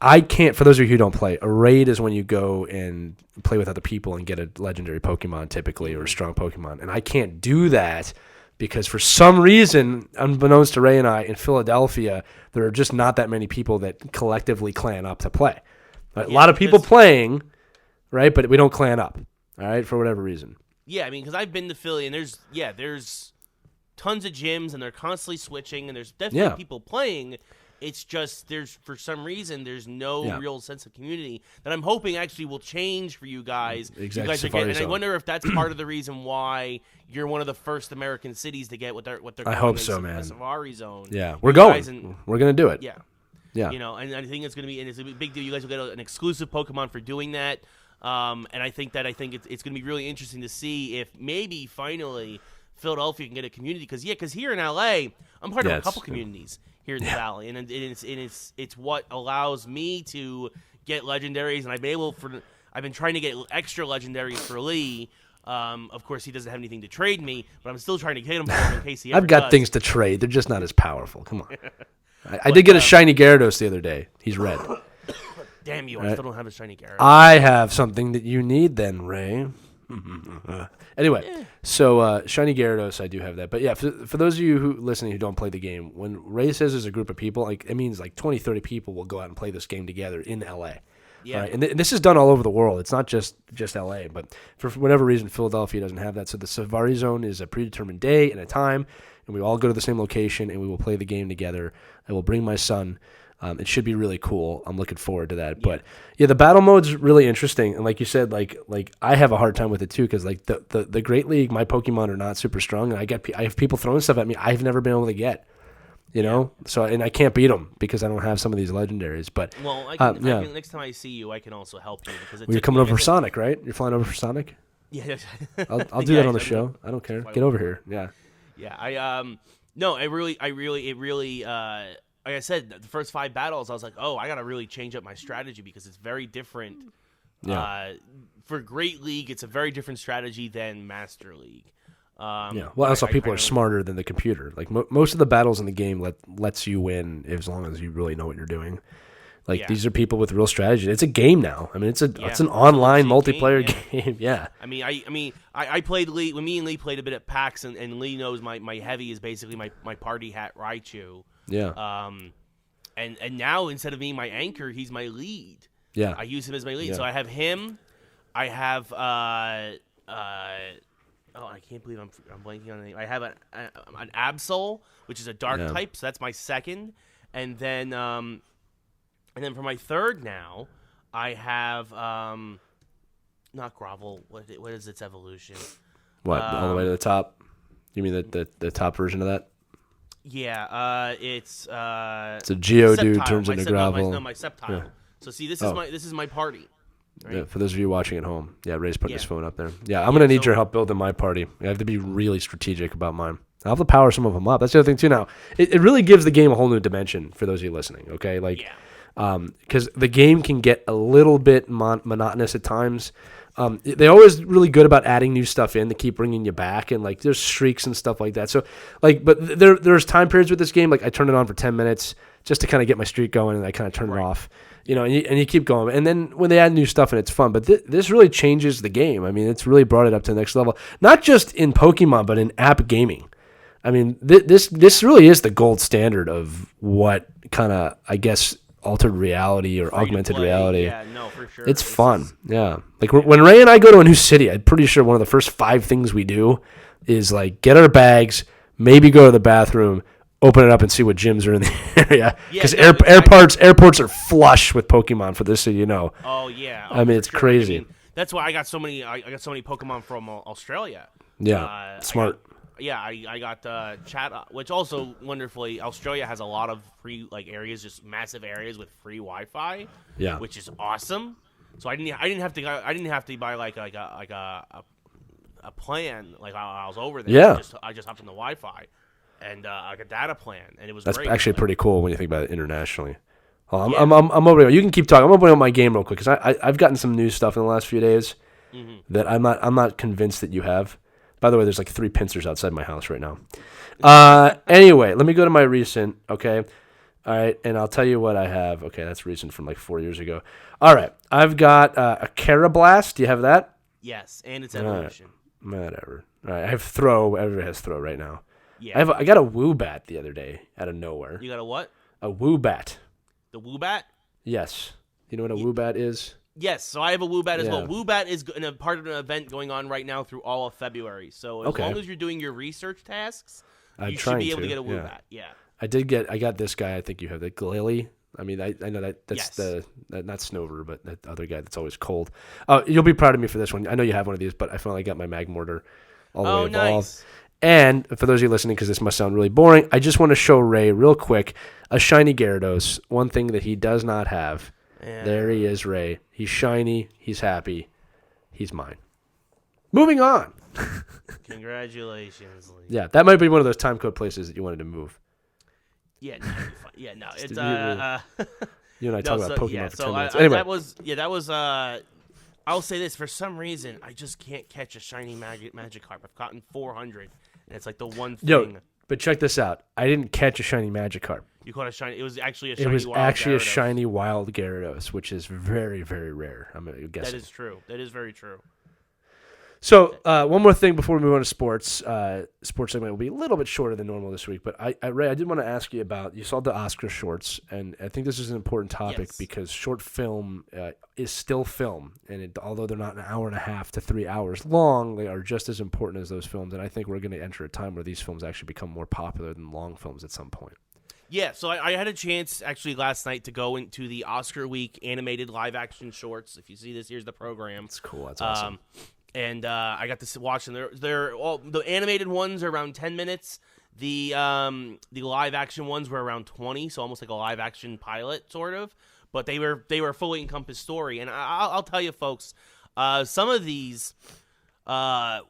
I can't, for those of you who don't play, a raid is when you go and play with other people and get a legendary Pokemon typically, or a strong Pokemon. And I can't do that because for some reason, unbeknownst to Ray and I, in Philadelphia, there are just not that many people that collectively clan up to play. Right? A lot of people playing, right? But we don't clan up. All right, for whatever reason. Yeah, I mean, because I've been to Philly, and there's tons of gyms, and they're constantly switching, and there's definitely people playing. It's just for some reason there's no real sense of community that I'm hoping actually will change for you guys. Exactly. You guys are getting, and I wonder if that's part of the reason why you're one of the first American cities to get what they're I hope so, man. a Safari Zone. Yeah, we're going. We're gonna do it. Yeah. Yeah. You know, and I think it's gonna be, and it's a big deal. You guys will get an exclusive Pokemon for doing that. And I think it's going to be really interesting to see if maybe finally Philadelphia can get a community. Because here in LA, I'm part of a couple communities here in the Valley, and it's what allows me to get legendaries, and I've been trying to get extra legendaries for Lee. Of course, he doesn't have anything to trade me, but I'm still trying to get him for him in case he ever I've got does. things to trade. They're just not as powerful. Come on. I did get a shiny Gyarados the other day. He's red. Damn you! I still don't have a shiny Gyarados. I have something that you need then, Ray. Anyway, so shiny Gyarados, I do have that. But yeah, for those of you who listening who don't play the game, when Ray says there's a group of people, like it means like 20, 30 people will go out and play this game together in LA. Yeah. Right? And this is done all over the world. It's not just LA, but for whatever reason, Philadelphia doesn't have that. So the Safari Zone is a predetermined day and a time, and we all go to the same location and we will play the game together. I will bring my son. It should be really cool. I'm looking forward to that. Yeah. But yeah, the battle mode's really interesting. And like you said, like I have a hard time with it too, because like the Great League, my Pokemon are not super strong, and I have people throwing stuff at me I've never been able to get. You know, so and I can't beat them because I don't have some of these legendaries. But I can, next time I see you, I can also help you because you're coming over for Sonic, right? You're flying over for Sonic. Yeah, I'll do that on the show. I don't care. Get over here. Yeah. Yeah. It really. Like I said, the first 5 battles, I was like, oh, I got to really change up my strategy because it's very different. Yeah. For Great League, it's a very different strategy than Master League. Well, also people are smarter than the computer. Like most of the battles in the game lets you win as long as you really know what you're doing. Like these are people with real strategy. It's a game now. I mean, it's an online multiplayer game. Yeah. I mean, I played Lee when me and Lee played a bit at PAX, and Lee knows my heavy is basically my party hat Raichu. Yeah. And now instead of being my anchor, he's my lead. Yeah. I use him as my lead. Yeah. So I have him. I have I can't believe I'm blanking on the name. I have an Absol, which is a dark type, so that's my second. And then for my third now, I have not Grovel. What is its evolution? What, all the way to the top? You mean the top version of that? Yeah, it's a Geodude turns into Gravel. My Sceptile. Yeah. So see, this is my party. Right? Yeah, for those of you watching at home, Ray's putting his phone up there. Yeah, I'm gonna need your help building my party. I have to be really strategic about mine. I'll have to power some of them up. That's the other thing too. Now, it really gives the game a whole new dimension for those of you listening. Okay, because the game can get a little bit monotonous at times. They're always really good about adding new stuff in to keep bringing you back, and like there's streaks and stuff like that. So but there's time periods with this game. Like I turn it on for 10 minutes just to kind of get my streak going, and I kind of turn it off. You know, and you keep going. And then when they add new stuff, and it's fun. But this really changes the game. I mean, it's really brought it up to the next level, not just in Pokemon, but in app gaming. I mean, this really is the gold standard of what kind of, I guess, altered reality or augmented reality. Yeah, no, for sure. It's fun. Yeah. Like when Ray and I go to a new city, I'm pretty sure one of the first 5 things we do is like get our bags, maybe go to the bathroom, open it up and see what gyms are in the area. Because airports are flush with Pokemon, for this, so you know. Oh yeah. I mean, it's crazy. I mean, that's why I got so many. I got so many Pokemon from Australia. Yeah, smart. I got chat, which also wonderfully, Australia has a lot of free areas, just massive areas with free Wi-Fi. Yeah, which is awesome. So I didn't have to buy like a plan while I was over there. Yeah, I just hopped on the Wi-Fi and like a data plan, and it was that's great. Actually pretty cool when you think about it internationally. Oh, I'm opening. You can keep talking. I'm opening up my game real quick because I've gotten some new stuff in the last few days that I'm not convinced that you have. By the way, there's like 3 pincers outside my house right now. Anyway, let me go to my recent, okay? All right, and I'll tell you what I have. Okay, that's recent from like 4 years ago. All right, I've got a Carablast. Do you have that? Yes, and it's evolution. Whatever. All right, I have Throw. Everybody has Throw right now. Yeah. I got a Woobat the other day out of nowhere. You got a what? A Woobat. The Woobat? Yes. You know what a Woobat is? Yes, so I have a Woobat as well. Yeah. Woobat is in a part of an event going on right now through all of February. So as long as you're doing your research tasks, you should be able to get a Woobat. Yeah. I got this guy. I think you have the Glalie. I mean, I know that's not Snover, but that other guy that's always cold. You'll be proud of me for this one. I know you have one of these, but I finally got my Magmortar all the way evolved. Nice. And for those of you listening, because this must sound really boring, I just want to show Ray real quick a shiny Gyarados. One thing that he does not have. Yeah. There he is, Ray. He's shiny. He's happy. He's mine. Moving on. Congratulations, Lee. Yeah, that might be one of those time code places that you wanted to move. Yeah, no, yeah, no. It's you and I talk about Pokemon for 10 minutes. Anyway, that was. I'll say this: for some reason, I just can't catch a shiny Magikarp. I've gotten 400, and it's like the one thing. Yo, but check this out. I didn't catch a shiny Magikarp. You caught a shiny. It was actually a shiny. A shiny wild Gyarados, which is very, very rare. I'm guessing. That is true. That is very true. So one more thing before we move on to sports. Sports segment will be a little bit shorter than normal this week, but Ray, I did want to ask you about. You saw the Oscar shorts, and I think this is an important topic because short film is still film, and although they're not an hour and a half to 3 hours long, they are just as important as those films. And I think we're going to enter a time where these films actually become more popular than long films at some point. Yeah, so I had a chance actually last night to go into the Oscar week animated live action shorts. If you see this, here's the program. It's cool. That's awesome. And I got to watch them. They're all the animated ones are around 10 minutes. The live action ones were around 20, so almost like a live action pilot sort of. But they were fully encompassed story. And I'll tell you, folks, some of these were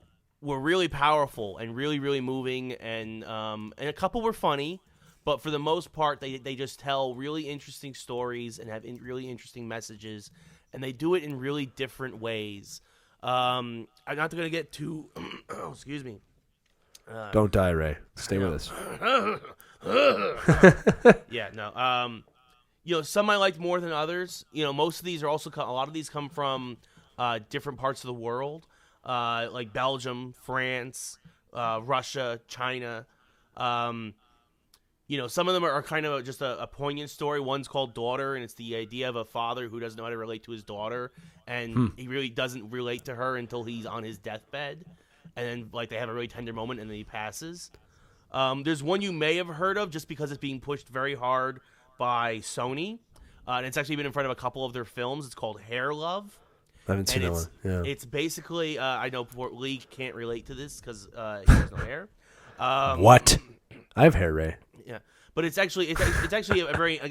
really powerful and really really moving, and a couple were funny. But for the most part, they just tell really interesting stories and have really interesting messages, and they do it in really different ways. I'm not going to get too. Oh, excuse me. Don't die, Ray. Stay with us. Yeah, no. Some I liked more than others. Most of these are also a lot of these come from different parts of the world, like Belgium, France, Russia, China. Some of them are kind of just a poignant story. One's called Daughter, and it's the idea of a father who doesn't know how to relate to his daughter, and he really doesn't relate to her until he's on his deathbed, and then they have a really tender moment, and then he passes. There's one you may have heard of just because it's being pushed very hard by Sony, and it's actually been in front of a couple of their films. It's called Hair Love. I haven't seen that one. Yeah. It's basically, I know Lee can't relate to this because he has no hair. What? I have hair, Ray. Yeah, but it's actually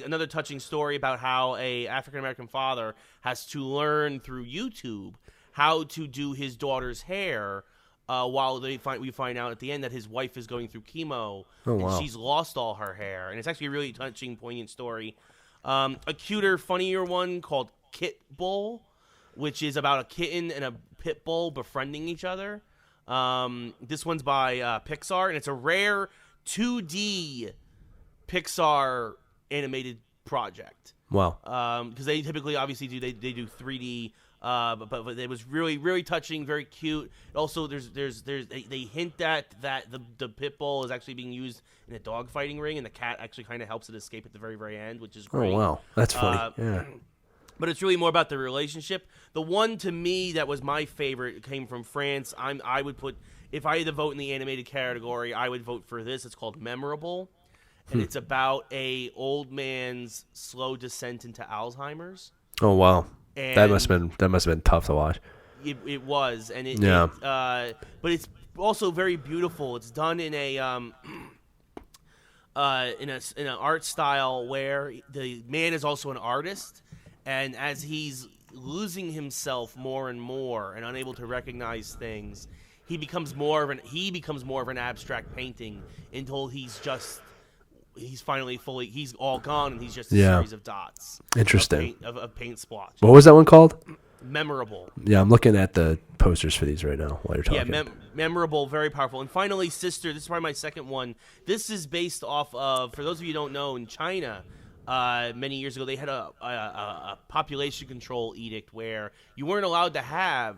another touching story about how a African American father has to learn through YouTube how to do his daughter's hair, while we find out at the end that his wife is going through chemo and she's lost all her hair, and it's actually a really touching, poignant story. A cuter, funnier one called Kit Bull, which is about a kitten and a pit bull befriending each other. This one's by Pixar, and it's a rare 2D Pixar animated project. Wow. Because they typically obviously they do 3D, but it was really really touching, very cute. Also, they hint that the pit bull is actually being used in a dog fighting ring, and the cat actually kind of helps it escape at the very very end, which is great. Oh wow, that's funny. Yeah. But it's really more about the relationship. The one to me that was my favorite came from France. I would put, if I had to vote in the animated category, I would vote for this. It's called Memorable, and it's about a old man's slow descent into Alzheimer's. Oh wow, and that must have been tough to watch. It was, and but it's also very beautiful. It's done in a in an art style where the man is also an artist. And as he's losing himself more and more and unable to recognize things, he becomes more of an abstract painting until he's all gone and he's just a series of dots. Interesting. Of paint splotch. What was that one called? Memorable. Yeah, I'm looking at the posters for these right now while you're talking. Yeah, memorable, very powerful. And finally, Sister. This is probably my second one. This is based off of, for those of you who don't know, in China, many years ago, they had a population control edict where you weren't allowed to have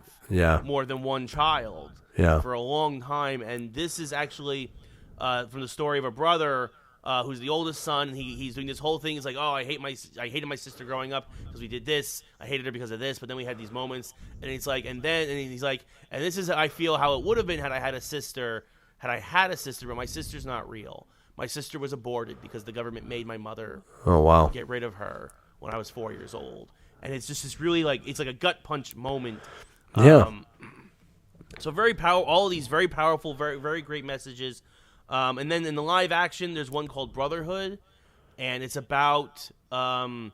more than one child for a long time. And this is actually from the story of a brother who's the oldest son. And he's doing this whole thing. He's like, oh, I hated my sister growing up because we did this. I hated her because of this. But then we had these moments, and he's like, and he's like, and this is I feel how it would have been had I had a sister. Had I had a sister, but my sister's not real. My sister was aborted because the government made my mother get rid of her when I was 4 years old. And it's just this really it's like a gut punch moment. Yeah. So very powerful. All of these very powerful, very, very great messages. And then in the live action, there's one called Brotherhood. And it's about, for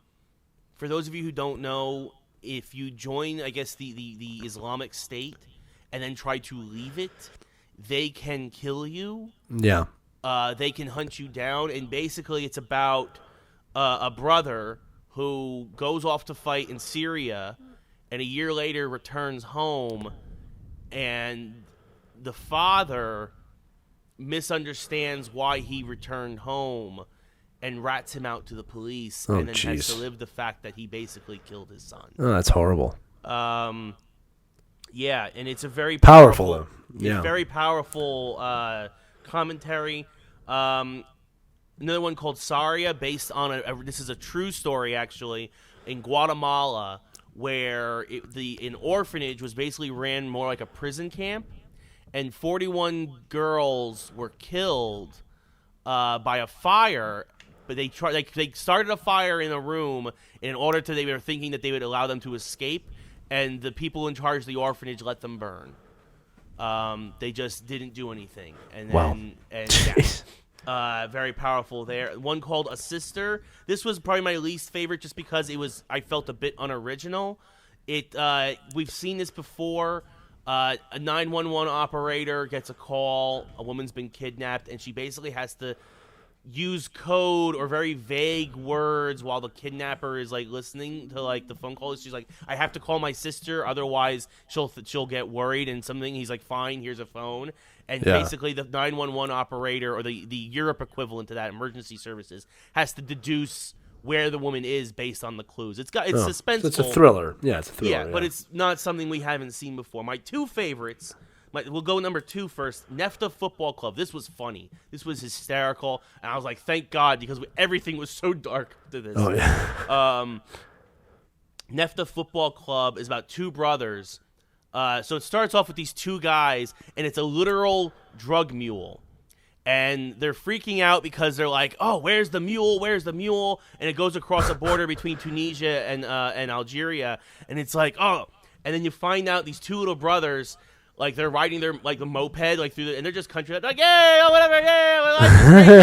those of you who don't know, if you join, I guess, the Islamic State and then try to leave it, they can kill you. Yeah. They can hunt you down. And basically it's about a brother who goes off to fight in Syria and a year later returns home, and the father misunderstands why he returned home and rats him out to the police, and then has to live the fact that he basically killed his son. Oh, that's horrible. Yeah, and it's a very powerful. Yeah, very powerful commentary. Another one called Saria, based on this is a true story actually, in Guatemala, where an orphanage was basically ran more like a prison camp, and 41 girls were killed by a fire. But they started a fire in a room in order to, they were thinking that they would allow them to escape, and the people in charge of the orphanage let them burn. They just didn't do anything. And then, very powerful there. One called A Sister. This was probably my least favorite just because I felt a bit unoriginal. We've seen this before. A 911 operator gets a call. A woman's been kidnapped, and she basically has to use code or very vague words while the kidnapper is listening to the phone call. She's like, I have to call my sister, otherwise she'll get worried and something. He's like, fine, here's a phone. And basically the 911 operator, or the Europe equivalent to that, emergency services, has to deduce where the woman is based on the clues. It's suspenseful. It's a thriller. Yeah, it's a thriller. Yeah, but it's not something we haven't seen before. My two favorites. We'll go number 2 first. Nefta Football Club. This was funny. This was hysterical. And I was like, thank God, because everything was so dark to this. Oh, yeah. Nefta Football Club is about 2 brothers. So it starts off with these 2 guys, and it's a literal drug mule. And they're freaking out because they're like, oh, where's the mule? Where's the mule? And it goes across a border between Tunisia and Algeria. And it's like, oh. And then you find out these 2 little brothers, they're riding their the moped through and they're just country yay, oh whatever, yay,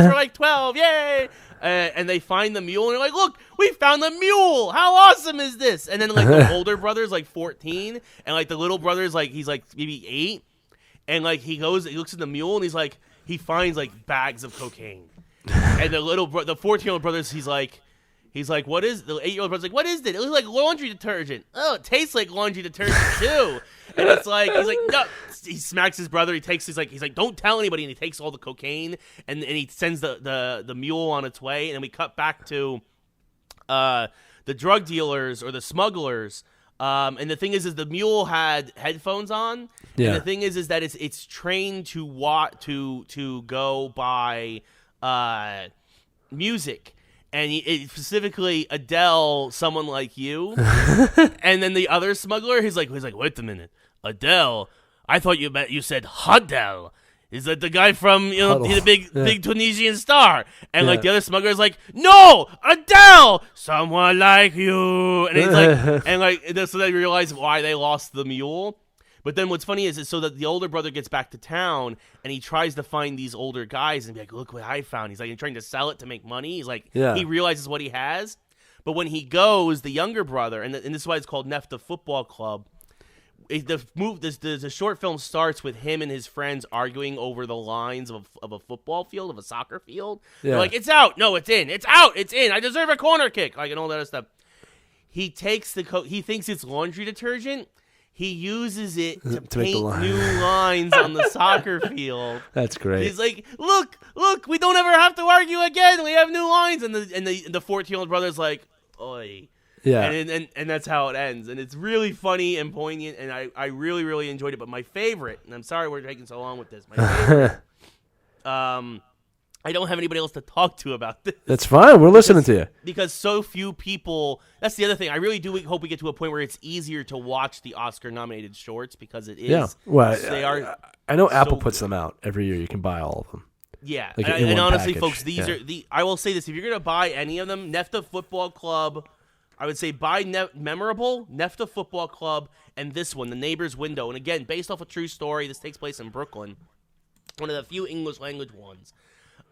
we're 12, yay, and they find the mule and they're like, look, we found the mule, how awesome is this? And then the older brother's 14, and the little brother's he's maybe 8, and he looks at the mule and he finds bags of cocaine, and the 14-year-old brother's he's like, what is, the 8-year-old brother's like, what is it? It looks like laundry detergent. Oh, it tastes like laundry detergent too. And it's he's like, no. He smacks his brother. He takes he's like, don't tell anybody. And he takes all the cocaine and he sends the mule on its way. And then we cut back to the drug dealers or the smugglers. And the thing is the mule had headphones on. Yeah. And the thing is that it's trained to go by music. And specifically Adele, Someone Like You. And then the other smuggler, he's like, wait a minute, Adele? I thought you said Hadel. Is that the guy from the big Tunisian star? And the other smuggler's like, no, Adele, Someone Like You. And he's so they realize why they lost the mule. But then what's funny is so that the older brother gets back to town and he tries to find these older guys and be like, look what I found. He's trying to sell it to make money. He's he realizes what he has. But when he goes, the younger brother, and this is why it's called Nefta Football Club, the short film starts with him and his friends arguing over the lines of a football field, of a soccer field. Yeah. They're like, it's out. No, it's in. It's out. It's in. I deserve a corner kick. And all that other stuff. He takes he thinks it's laundry detergent. He uses it to paint new lines on the soccer field. That's great. He's like, look, we don't ever have to argue again. We have new lines. And the 14-year-old brother's like, oi. Yeah. And that's how it ends. And it's really funny and poignant, and I really, really enjoyed it. But my favorite, and I'm sorry we're taking so long with this, my favorite, I don't have anybody else to talk to about this. That's fine. We're listening to you. Because so few people. That's the other thing. I really do hope we get to a point where it's easier to watch the Oscar-nominated shorts because it is. Yeah. Well, they are. I know so Apple puts good. them out every year. You can buy all of them. Yeah, Like and honestly, package. folks, these are the. I will say this: if you're gonna buy any of them, NEFTA Football Club, I would say buy Memorable, NEFTA Football Club, and this one, The Neighbor's Window. And again, based off a true story, this takes place in Brooklyn, one of the few English language ones.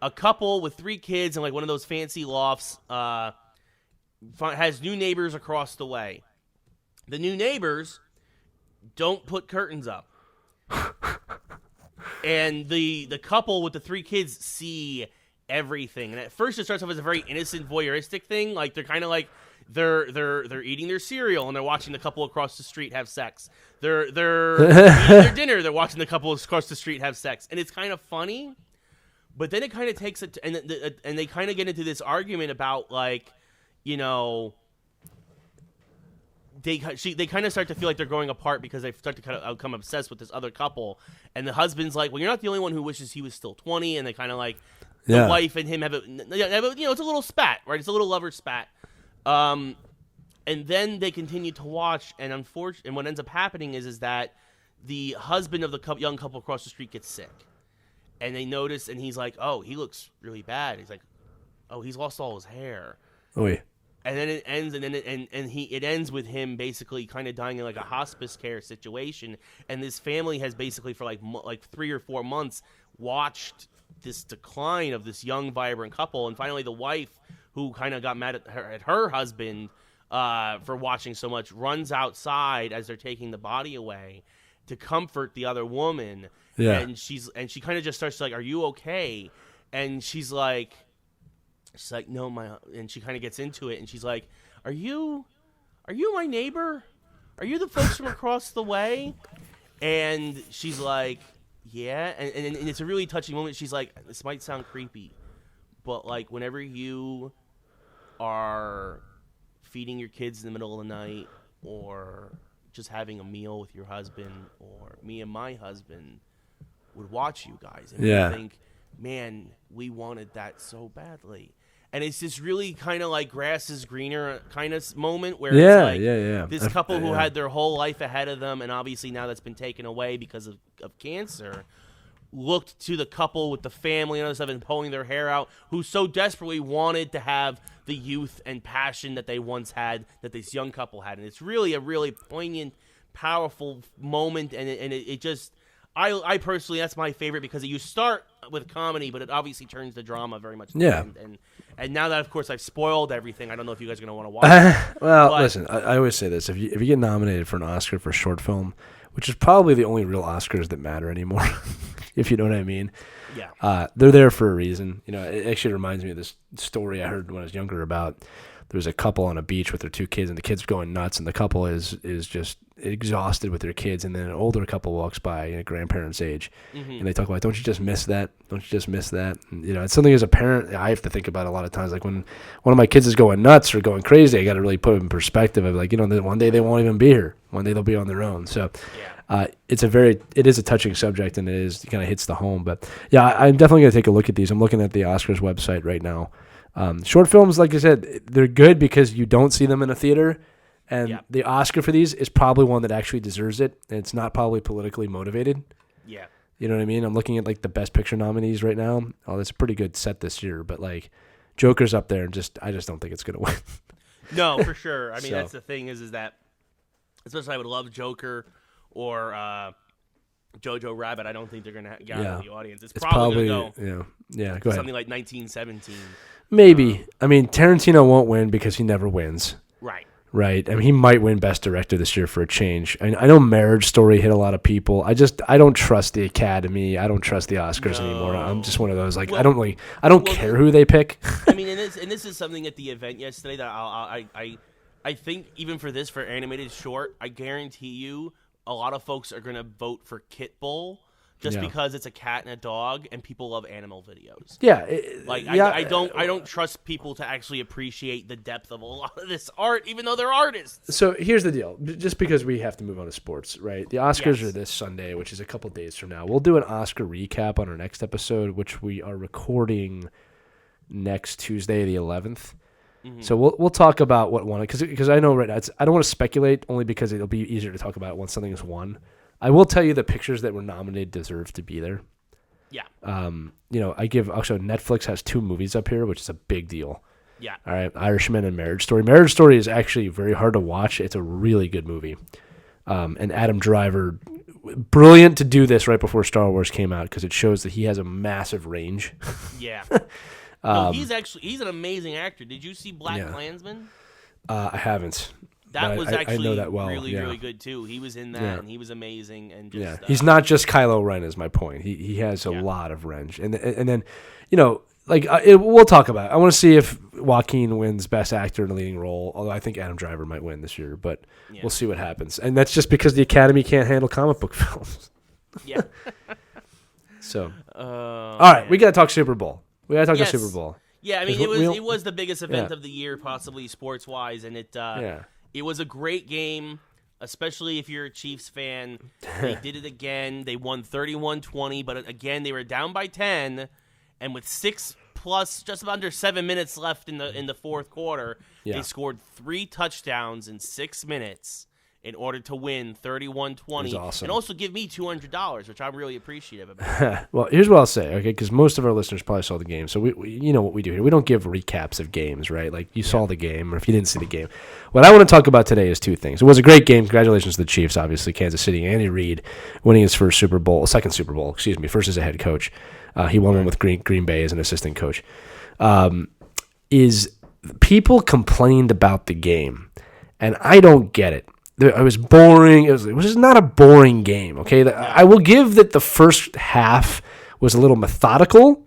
A couple with 3 kids in like one of those fancy lofts has new neighbors across the way. The new neighbors don't put curtains up. And the couple with the 3 kids see everything. And at first it starts off as a very innocent voyeuristic thing. Like they're kind of like they're eating their cereal and they're watching the couple across the street have sex. They're eating their dinner, they're watching the couple across the street have sex. And it's kind of funny. But then it kind of takes it, and they kind of get into this argument about like, you know, they kind of start to feel like they're growing apart because they start to kind of become obsessed with this other couple, and the husband's like, well, you're not the only one who wishes he was still 20, and they kind of like the wife and him have a, you know, it's a little spat, right? It's a little lover spat, and then they continue to watch, and unfortunately, what ends up happening is that the husband of the young couple across the street gets sick. And they notice, and he's like, "Oh, he looks really bad." He's like, "Oh, he's lost all his hair." Oh yeah. And then it ends, and then it ends with him basically kind of dying in like a hospice care situation. And this family has basically for like 3 or 4 months watched this decline of this young, vibrant couple. And finally, the wife, who kind of got mad at her husband for watching so much, runs outside as they're taking the body away to comfort the other woman. Yeah. And she kind of just starts like, "Are you okay?" And she's like, "No, and she kind of gets into it, and she's like, Are you my neighbor? Are you the folks from across the way?" And she's like, "Yeah." And it's a really touching moment. She's like, "This might sound creepy, but like whenever you are feeding your kids in the middle of the night, or just having a meal with your husband, or me and my husband would watch you guys, and we think, man, we wanted that so badly." And it's this really kind of like grass is greener kind of moment where it's like this couple who had their whole life ahead of them, and obviously now that's been taken away because of cancer, looked to the couple with the family and other stuff and pulling their hair out, who so desperately wanted to have the youth and passion that they once had, that this young couple had. And it's really a really poignant, powerful moment, and it just... I personally, that's my favorite, because you start with comedy, but it obviously turns to drama very much. And now that, of course, I've spoiled everything, I don't know if you guys are going to want to watch it. Well, listen, I always say this. If you get nominated for an Oscar for short film, which is probably the only real Oscars that matter anymore, if you know what I mean. Yeah. They're there for a reason. You know, it actually reminds me of this story I heard when I was younger about... There was a couple on a beach with their 2 kids, and the kids going nuts, and the couple is just exhausted with their kids, and then an older couple walks by, a grandparent's age, and they talk about, don't you just miss that? Don't you just miss that? And, you know, it's something as a parent I have to think about a lot of times. Like when one of my kids is going nuts or going crazy, I got to really put it in perspective of like, you know, that one day they won't even be here. One day they'll be on their own. So it is a touching subject, and it kind of hits the home. But yeah, I'm definitely going to take a look at these. I'm looking at the Oscars website right now. Short films, like I said, they're good because you don't see them in a theater, and the Oscar for these is probably one that actually deserves it, and it's not probably politically motivated. Yeah. You know what I mean? I'm looking at like the Best Picture nominees right now. Oh, that's a pretty good set this year, but like Joker's up there, and I just don't think it's going to win. No, for sure. I mean, that's the thing is that, especially I would love Joker or Jojo Rabbit. I don't think they're going to get out of the audience. It's probably going to go. Yeah, go ahead. Something like 1917. Maybe. I mean, Tarantino won't win because he never wins. Right. I mean, he might win Best Director this year for a change. I know Marriage Story hit a lot of people. I don't trust the Academy. I don't trust the Oscars anymore. I'm just one of those, like, I don't care who they pick. I mean, and this is something at the event yesterday that I think even for animated short, I guarantee you a lot of folks are going to vote for Kit Bull just because it's a cat and a dog, and people love animal videos. Yeah, I don't trust people to actually appreciate the depth of a lot of this art, even though they're artists. So here's the deal: just because we have to move on to sports, right? The Oscars are this Sunday, which is a couple days from now. We'll do an Oscar recap on our next episode, which we are recording next Tuesday, the 11th. Mm-hmm. So we'll talk about what won, because I know right now I don't want to speculate, only because it'll be easier to talk about once something is won. I will tell you the pictures that were nominated deserve to be there. Yeah. Netflix has 2 movies up here, which is a big deal. Yeah. All right, Irishman and Marriage Story. Marriage Story is actually very hard to watch. It's a really good movie. And Adam Driver, brilliant to do this right before Star Wars came out, because it shows that he has a massive range. Yeah. He's an amazing actor. Did you see BlacKkKlansman? I haven't. That was actually I know that well. really good too. He was in that, and he was amazing. And just, he's not just Kylo Ren, is my point. He has a lot of range, and then, we'll talk about it. I want to see if Joaquin wins Best Actor in a Leading Role. Although I think Adam Driver might win this year, but we'll see what happens. And that's just because the Academy can't handle comic book films. Yeah. So, all right, we got to talk Super Bowl. We got to talk the Super Bowl. Yeah, I mean it was the biggest event of the year, possibly sports wise, and it was a great game, especially if you're a Chiefs fan. They did it again. They won 31-20, but again, they were down by 10, and with 6 plus just under 7 minutes left in the fourth quarter, they scored 3 touchdowns in 6 minutes in order to win 31-20, awesome. And also give me $200, which I'm really appreciative about. Well, here's what I'll say, okay? Because most of our listeners probably saw the game, so we you know what we do here. We don't give recaps of games, right? Like you saw the game, or if you didn't see the game. What I want to talk about today is 2 things. It was a great game. Congratulations to the Chiefs, obviously. Kansas City, Andy Reid winning his second Super Bowl, first as a head coach. He won one with Green Bay as an assistant coach. Is people complained about the game, and I don't get it. It was boring. It was not a boring game, okay? I will give that the first half was a little methodical,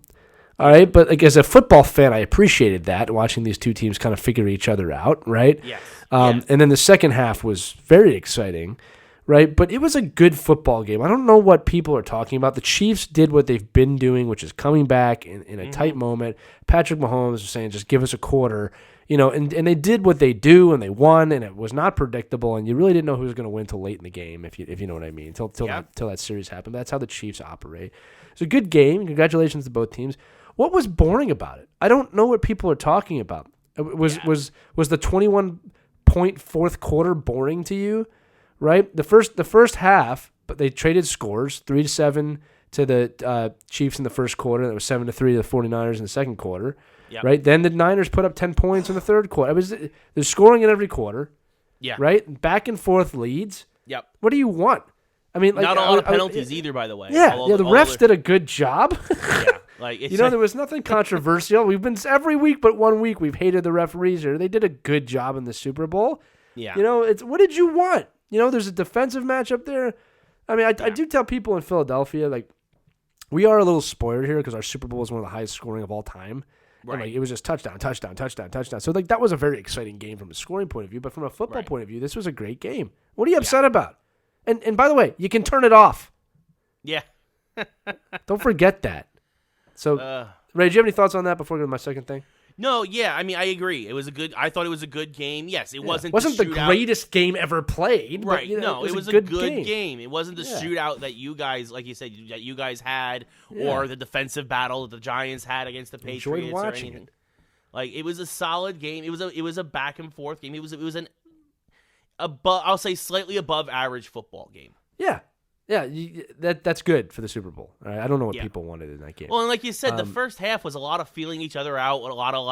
all right? But like, as a football fan, I appreciated that, watching these 2 teams kind of figure each other out, right? Yes. And then the second half was very exciting, right? But it was a good football game. I don't know what people are talking about. The Chiefs did what they've been doing, which is coming back in a tight moment. Patrick Mahomes was saying, just give us a quarter. And they did what they do, and they won, and it was not predictable, and you really didn't know who was going to win till late in the game, if you know what I mean, till that series happened. But that's how the Chiefs operate. It's a good game. Congratulations to both teams. What was boring about it? I don't know what people are talking about. Was the 21-point fourth quarter boring to you? Right, the first half, but they traded scores 3-7 to the Chiefs in the first quarter. And it was 7-3 to the 49ers in the second quarter. Yep. Right, then the Niners put up 10 points in the third quarter. There's scoring in every quarter. Yeah. Right, back and forth leads. Yep. What do you want? I mean, not a lot of penalties either, by the way. Yeah, the refs did a good job. Yeah, there was nothing controversial. We've been every week, but 1 week we've hated the referees here. They did a good job in the Super Bowl. Yeah. What did you want? There's a defensive matchup there. I mean, I do tell people in Philadelphia, like, we are a little spoiled here because our Super Bowl is one of the highest scoring of all time. Right. And, it was just touchdown. So, that was a very exciting game from a scoring point of view. But from a football point of view, this was a great game. What are you upset about? And by the way, you can turn it off. Yeah. Don't forget that. So, Ray, do you have any thoughts on that before I go to my second thing? No, yeah, I mean, I agree. I thought it was a good game. Yes, it wasn't the greatest game ever played. Right, but, it was a good game. It wasn't the shootout that you guys, like you said, that you guys had, or the defensive battle that the Giants had against the Patriots or anything. Like, it was a solid game. It was a back and forth game. It was I'll say slightly above average football game. Yeah. Yeah, that's good for the Super Bowl. All right? I don't know what people wanted in that game. Well, and like you said, the first half was a lot of feeling each other out, a lot of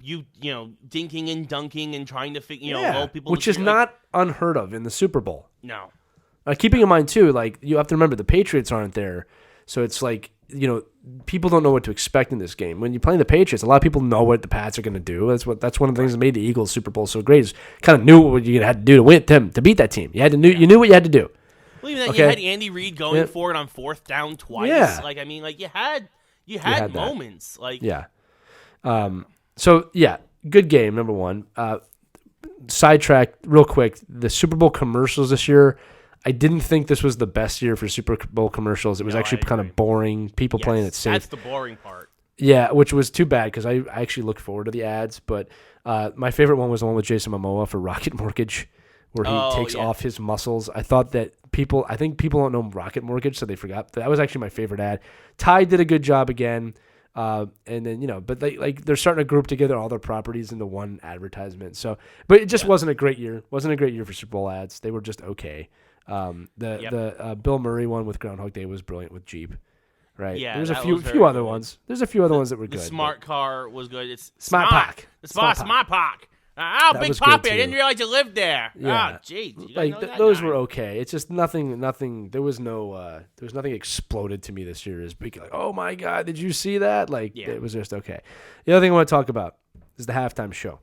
dinking and dunking and trying to lull people. Which is not unheard of in the Super Bowl. No. Keeping in mind too, you have to remember the Patriots aren't there, so it's people don't know what to expect in this game. When you're playing the Patriots, a lot of people know what the Pats are going to do. That's one of the things that made the Eagles Super Bowl so great. Is kind of knew what you had to do to win to beat that team. You knew what you had to do. Well, even that, you had Andy Reid going for it on fourth down twice. Yeah. You had moments. Good game, number one. Sidetrack real quick. The Super Bowl commercials this year, I didn't think this was the best year for Super Bowl commercials. It was actually kind of boring. People playing it safe. That's the boring part. Yeah, which was too bad because I actually looked forward to the ads. But my favorite one was the one with Jason Momoa for Rocket Mortgage, where he takes off his muscles. I thought that I think people don't know Rocket Mortgage, so they forgot. That was actually my favorite ad. Tide did a good job again. And then, but they're starting to group together all their properties into one advertisement. So, but it just wasn't a great year. Wasn't a great year for Super Bowl ads. They were just okay. The Bill Murray one with Groundhog Day was brilliant with Jeep. Right. Yeah, there's a few other ones. There's a few other ones that were good. The smart car was good. It's Smart Pack. The Smart Pack. Big Poppy, I didn't realize you lived there. Yeah. Jeez. Those were okay. It's just nothing. There was nothing exploded to me this year as big. Like, oh my God, did you see that? It was just okay. The other thing I want to talk about is the halftime show.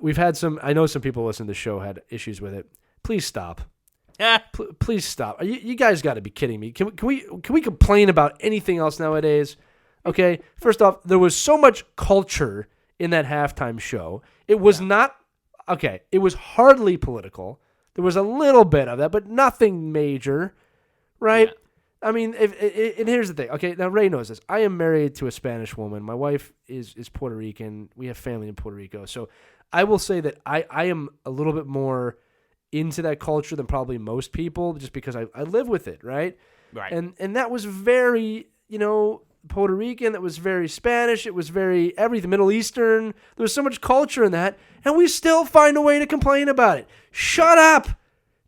We've had I know some people listening to the show had issues with it. Please stop. Please stop. You guys got to be kidding me. Can we complain about anything else nowadays? Okay. First off, there was so much culture in that halftime show. It was not okay. It was hardly political. There was a little bit of that, but nothing major, right? Yeah. I mean, and here's the thing. Okay, now Ray knows this. I am married to a Spanish woman. My wife is Puerto Rican. We have family in Puerto Rico. So I will say that I am a little bit more into that culture than probably most people, just because I live with it, right? Right. And that was very, Puerto Rican. That was very Spanish. It was very everything, Middle Eastern. There was so much culture in that, and we still find a way to complain about it. Shut up.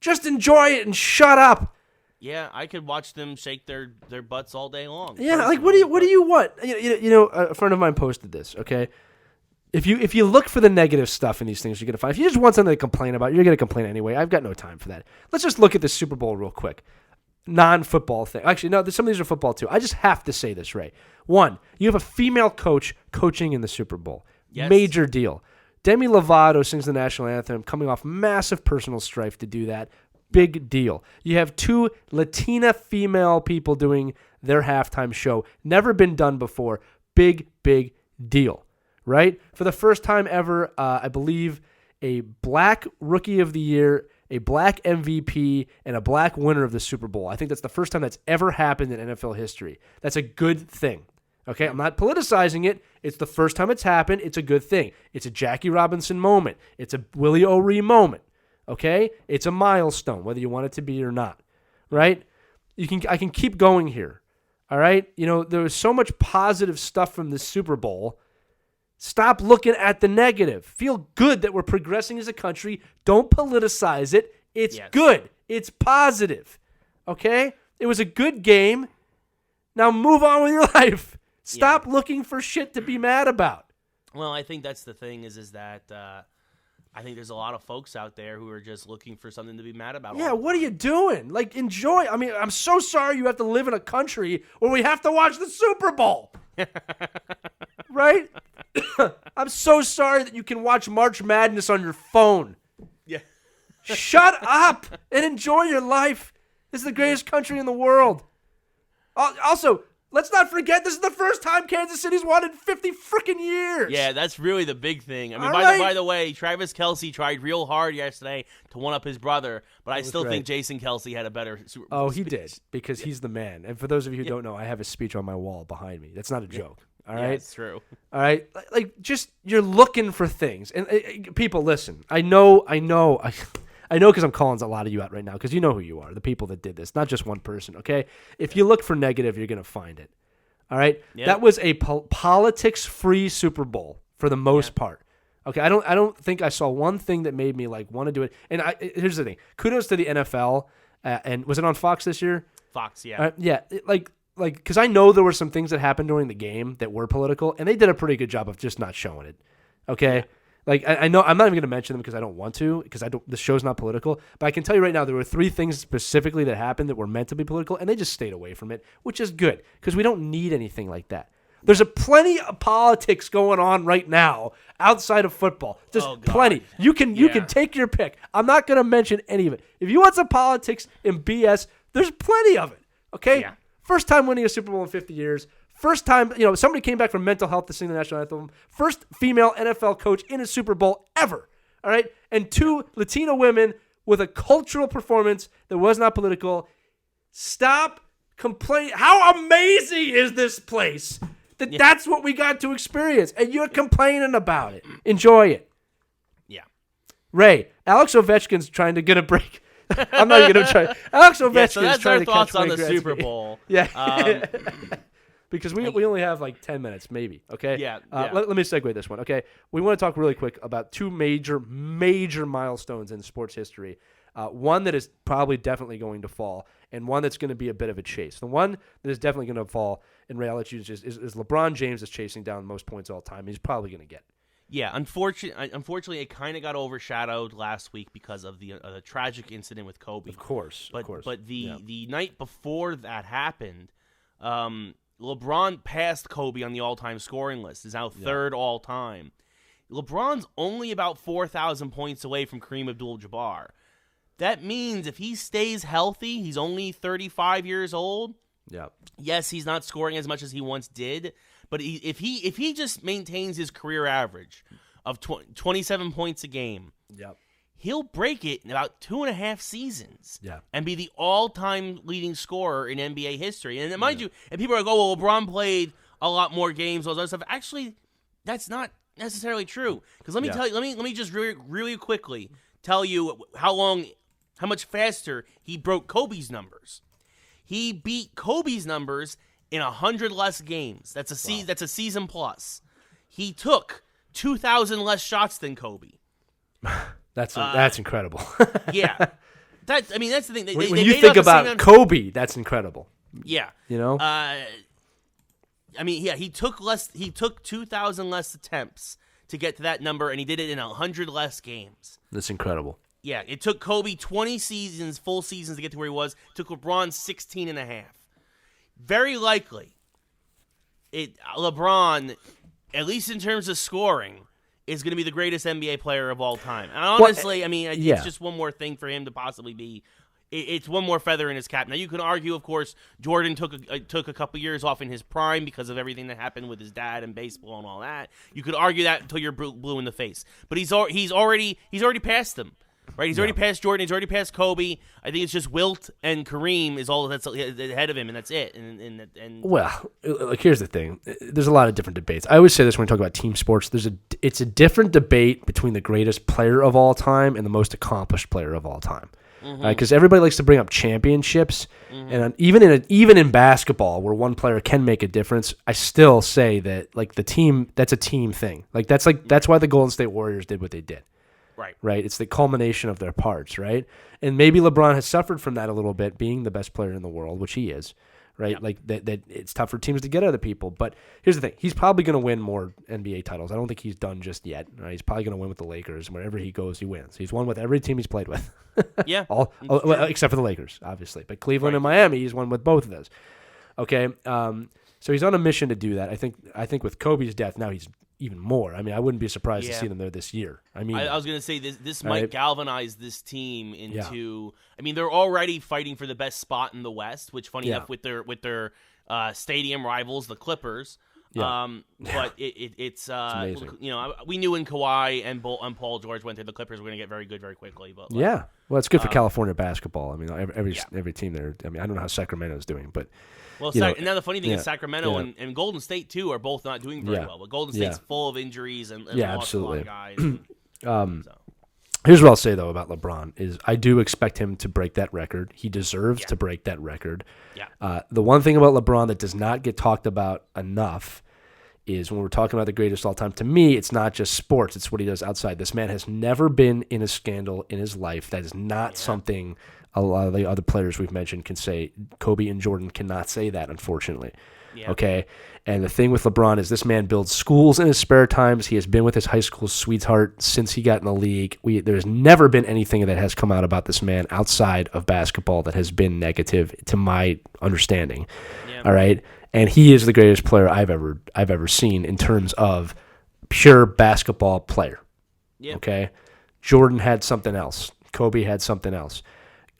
Just enjoy it and shut up. Yeah, I could watch them shake their butts all day long. Yeah, like what do you want? A friend of mine posted this. Okay. If you look for the negative stuff in these things, you're going to find. If you just want something to complain about, you're going to complain anyway. I've got no time for that. Let's just look at the Super Bowl real quick. Non-football thing. Actually, no, some of these are football too. I just have to say this, Ray. One, you have a female coach coaching in the Super Bowl. Yes. Major deal. Demi Lovato sings the national anthem, coming off massive personal strife to do that. Big deal. You have 2 Latina female people doing their halftime show. Never been done before. Big deal. Right? For the first time ever, I believe a black rookie of the year, a black MVP, and a black winner of the Super Bowl. I think that's the first time that's ever happened in NFL history. That's a good thing. Okay? I'm not politicizing it. It's the first time it's happened. It's a good thing. It's a Jackie Robinson moment. It's a Willie O'Ree moment. Okay? It's a milestone, whether you want it to be or not. Right? I can keep going here. All right? There was so much positive stuff from the Super Bowl. Stop looking at the negative. Feel good that we're progressing as a country. Don't politicize it. It's good. It's positive. Okay? It was a good game. Now move on with your life. Stop looking for shit to be mad about. Well, I think that's the thing is that I think there's a lot of folks out there who are just looking for something to be mad about. Yeah, what are you doing? Enjoy. I mean, I'm so sorry you have to live in a country where we have to watch the Super Bowl. Right? I'm so sorry that you can watch March Madness on your phone. Yeah. Shut up and enjoy your life. This is the greatest country in the world. Also, let's not forget this is the first time Kansas City's won in 50 freaking years. Yeah, that's really the big thing. I mean, by the way, Travis Kelce tried real hard yesterday to one up his brother, but I still think Jason Kelce had a better Super Bowl. Oh, he did, because he's the man. And for those of you who don't know, I have his speech on my wall behind me. That's not a joke. All right, it's true. All right, just you're looking for things, and people, listen. I know, because I'm calling a lot of you out right now, because you know who you are, the people that did this, not just one person. Okay, if you look for negative, you're gonna find it. All right, that was a politics-free Super Bowl for the most part. Okay, I don't think I saw one thing that made me want to do it. And here's the thing: kudos to the NFL. And was it on Fox this year? Fox, yeah, because I know there were some things that happened during the game that were political, and they did a pretty good job of just not showing it. Okay? I know I'm not even going to mention them because I don't want to, because the show's not political, but I can tell you right now there were 3 things specifically that happened that were meant to be political, and they just stayed away from it, which is good, because we don't need anything like that. There's plenty of politics going on right now outside of football. Just plenty. You can take your pick. I'm not going to mention any of it. If you want some politics and BS, there's plenty of it. Okay? Yeah. First time winning a Super Bowl in 50 years. First time, somebody came back from mental health to sing the national anthem. First female NFL coach in a Super Bowl ever. All right? And 2 Latino women with a cultural performance that was not political. Stop complaining. How amazing is this place that that's what we got to experience, and you're complaining about it. Enjoy it. Yeah. Ray, Alex Ovechkin's trying to get a break. I'm not even going to try. Alex Ovechkin's so that's trying our to thoughts catch on the Gretzky. Super Bowl. Yeah. Because we only have like 10 minutes, maybe. Okay. Yeah. Let me segue this one. Okay. We want to talk really quick about two major milestones in sports history. One that is probably definitely going to fall, and one that's going to be a bit of a chase. The one that is definitely going to fall in reality is LeBron James is chasing down most points all time. He's probably going to get it. Yeah, unfortunately, it kind of got overshadowed last week because of the tragic incident with Kobe. Of course. But the night before that happened, LeBron passed Kobe on the all-time scoring list. Is now third all-time. LeBron's only about 4,000 points away from Kareem Abdul-Jabbar. That means if he stays healthy, he's only 35 years old. Yeah. Yes, he's not scoring as much as he once did, but if he just maintains his career average of 27 points a game, he'll break it in about 2.5 seasons. Yeah. And be the all-time leading scorer in NBA history. And mind you, and people are like, oh, well, LeBron played a lot more games, all that stuff. Actually, that's not necessarily true. Because let me tell you, let me just really quickly tell you how much faster he broke Kobe's numbers. He beat Kobe's numbers in 100 less games. That's a season plus. He took 2,000 less shots than Kobe. That's incredible. Yeah, that's the thing. When you think about Kobe, that's incredible. Yeah, you know. He took 2,000 less attempts to get to that number, and he did it in 100 less games. That's incredible. Yeah, it took Kobe 20 full seasons to get to where he was. It took LeBron 16 and a half. Very likely, LeBron, at least in terms of scoring, is going to be the greatest NBA player of all time. And honestly, it's just one more thing for him to possibly be. It's one more feather in his cap. Now, you can argue, of course, Jordan took a couple years off in his prime because of everything that happened with his dad and baseball and all that. You could argue that until you're blue in the face. But he's already passed them. Right, he's already passed Jordan. He's already passed Kobe. I think it's just Wilt and Kareem is all that's ahead of him, and that's it. And well, like here's the thing: there's a lot of different debates. I always say this when we talk about team sports. It's a different debate between the greatest player of all time and the most accomplished player of all time. Because everybody likes to bring up championships, and even in basketball, where one player can make a difference, I still say that like the team, that's a team thing. That's why the Golden State Warriors did what they did. Right. It's the culmination of their parts, right? And maybe LeBron has suffered from that a little bit, being the best player in the world, which he is, right? Yeah. Like that it's tough for teams to get other people. But here's the thing. He's probably going to win more NBA titles. I don't think he's done just yet. Right? He's probably going to win with the Lakers. Wherever he goes, he wins. He's won with every team he's played with. Yeah. Except for the Lakers, obviously. But Cleveland and Miami, he's won with both of those. Okay. So he's on a mission to do that. I think with Kobe's death, now he's even more. I wouldn't be surprised to see them there this year. I was going to say this might galvanize this team into. They're already fighting for the best spot in the West, which funny enough with their stadium rivals, the Clippers. Yeah. But it's amazing. We knew when Kawhi and Paul George went there, the Clippers were going to get very good very quickly. But well, it's good for California basketball. Every team there. I don't know how Sacramento's doing, but. Well, and now the funny thing is Sacramento and Golden State, too, are both not doing very well. But Golden State's full of injuries and lost absolutely. a lot of guys. Here's what I'll say, though, about LeBron is I do expect him to break that record. He deserves to break that record. Yeah. The one thing about LeBron that does not get talked about enough is when we're talking about the greatest all time, to me, it's not just sports. It's what he does outside. This man has never been in a scandal in his life. That is not something a lot of the other players we've mentioned can say. Kobe and Jordan cannot say that, unfortunately. Yeah. Okay? And the thing with LeBron is this man builds schools in his spare times. He has been with his high school sweetheart since he got in the league. There's never been anything that has come out about this man outside of basketball that has been negative, to my understanding. Yeah. All right? And he is the greatest player I've ever seen in terms of pure basketball player. Yeah. Okay? Jordan had something else. Kobe had something else.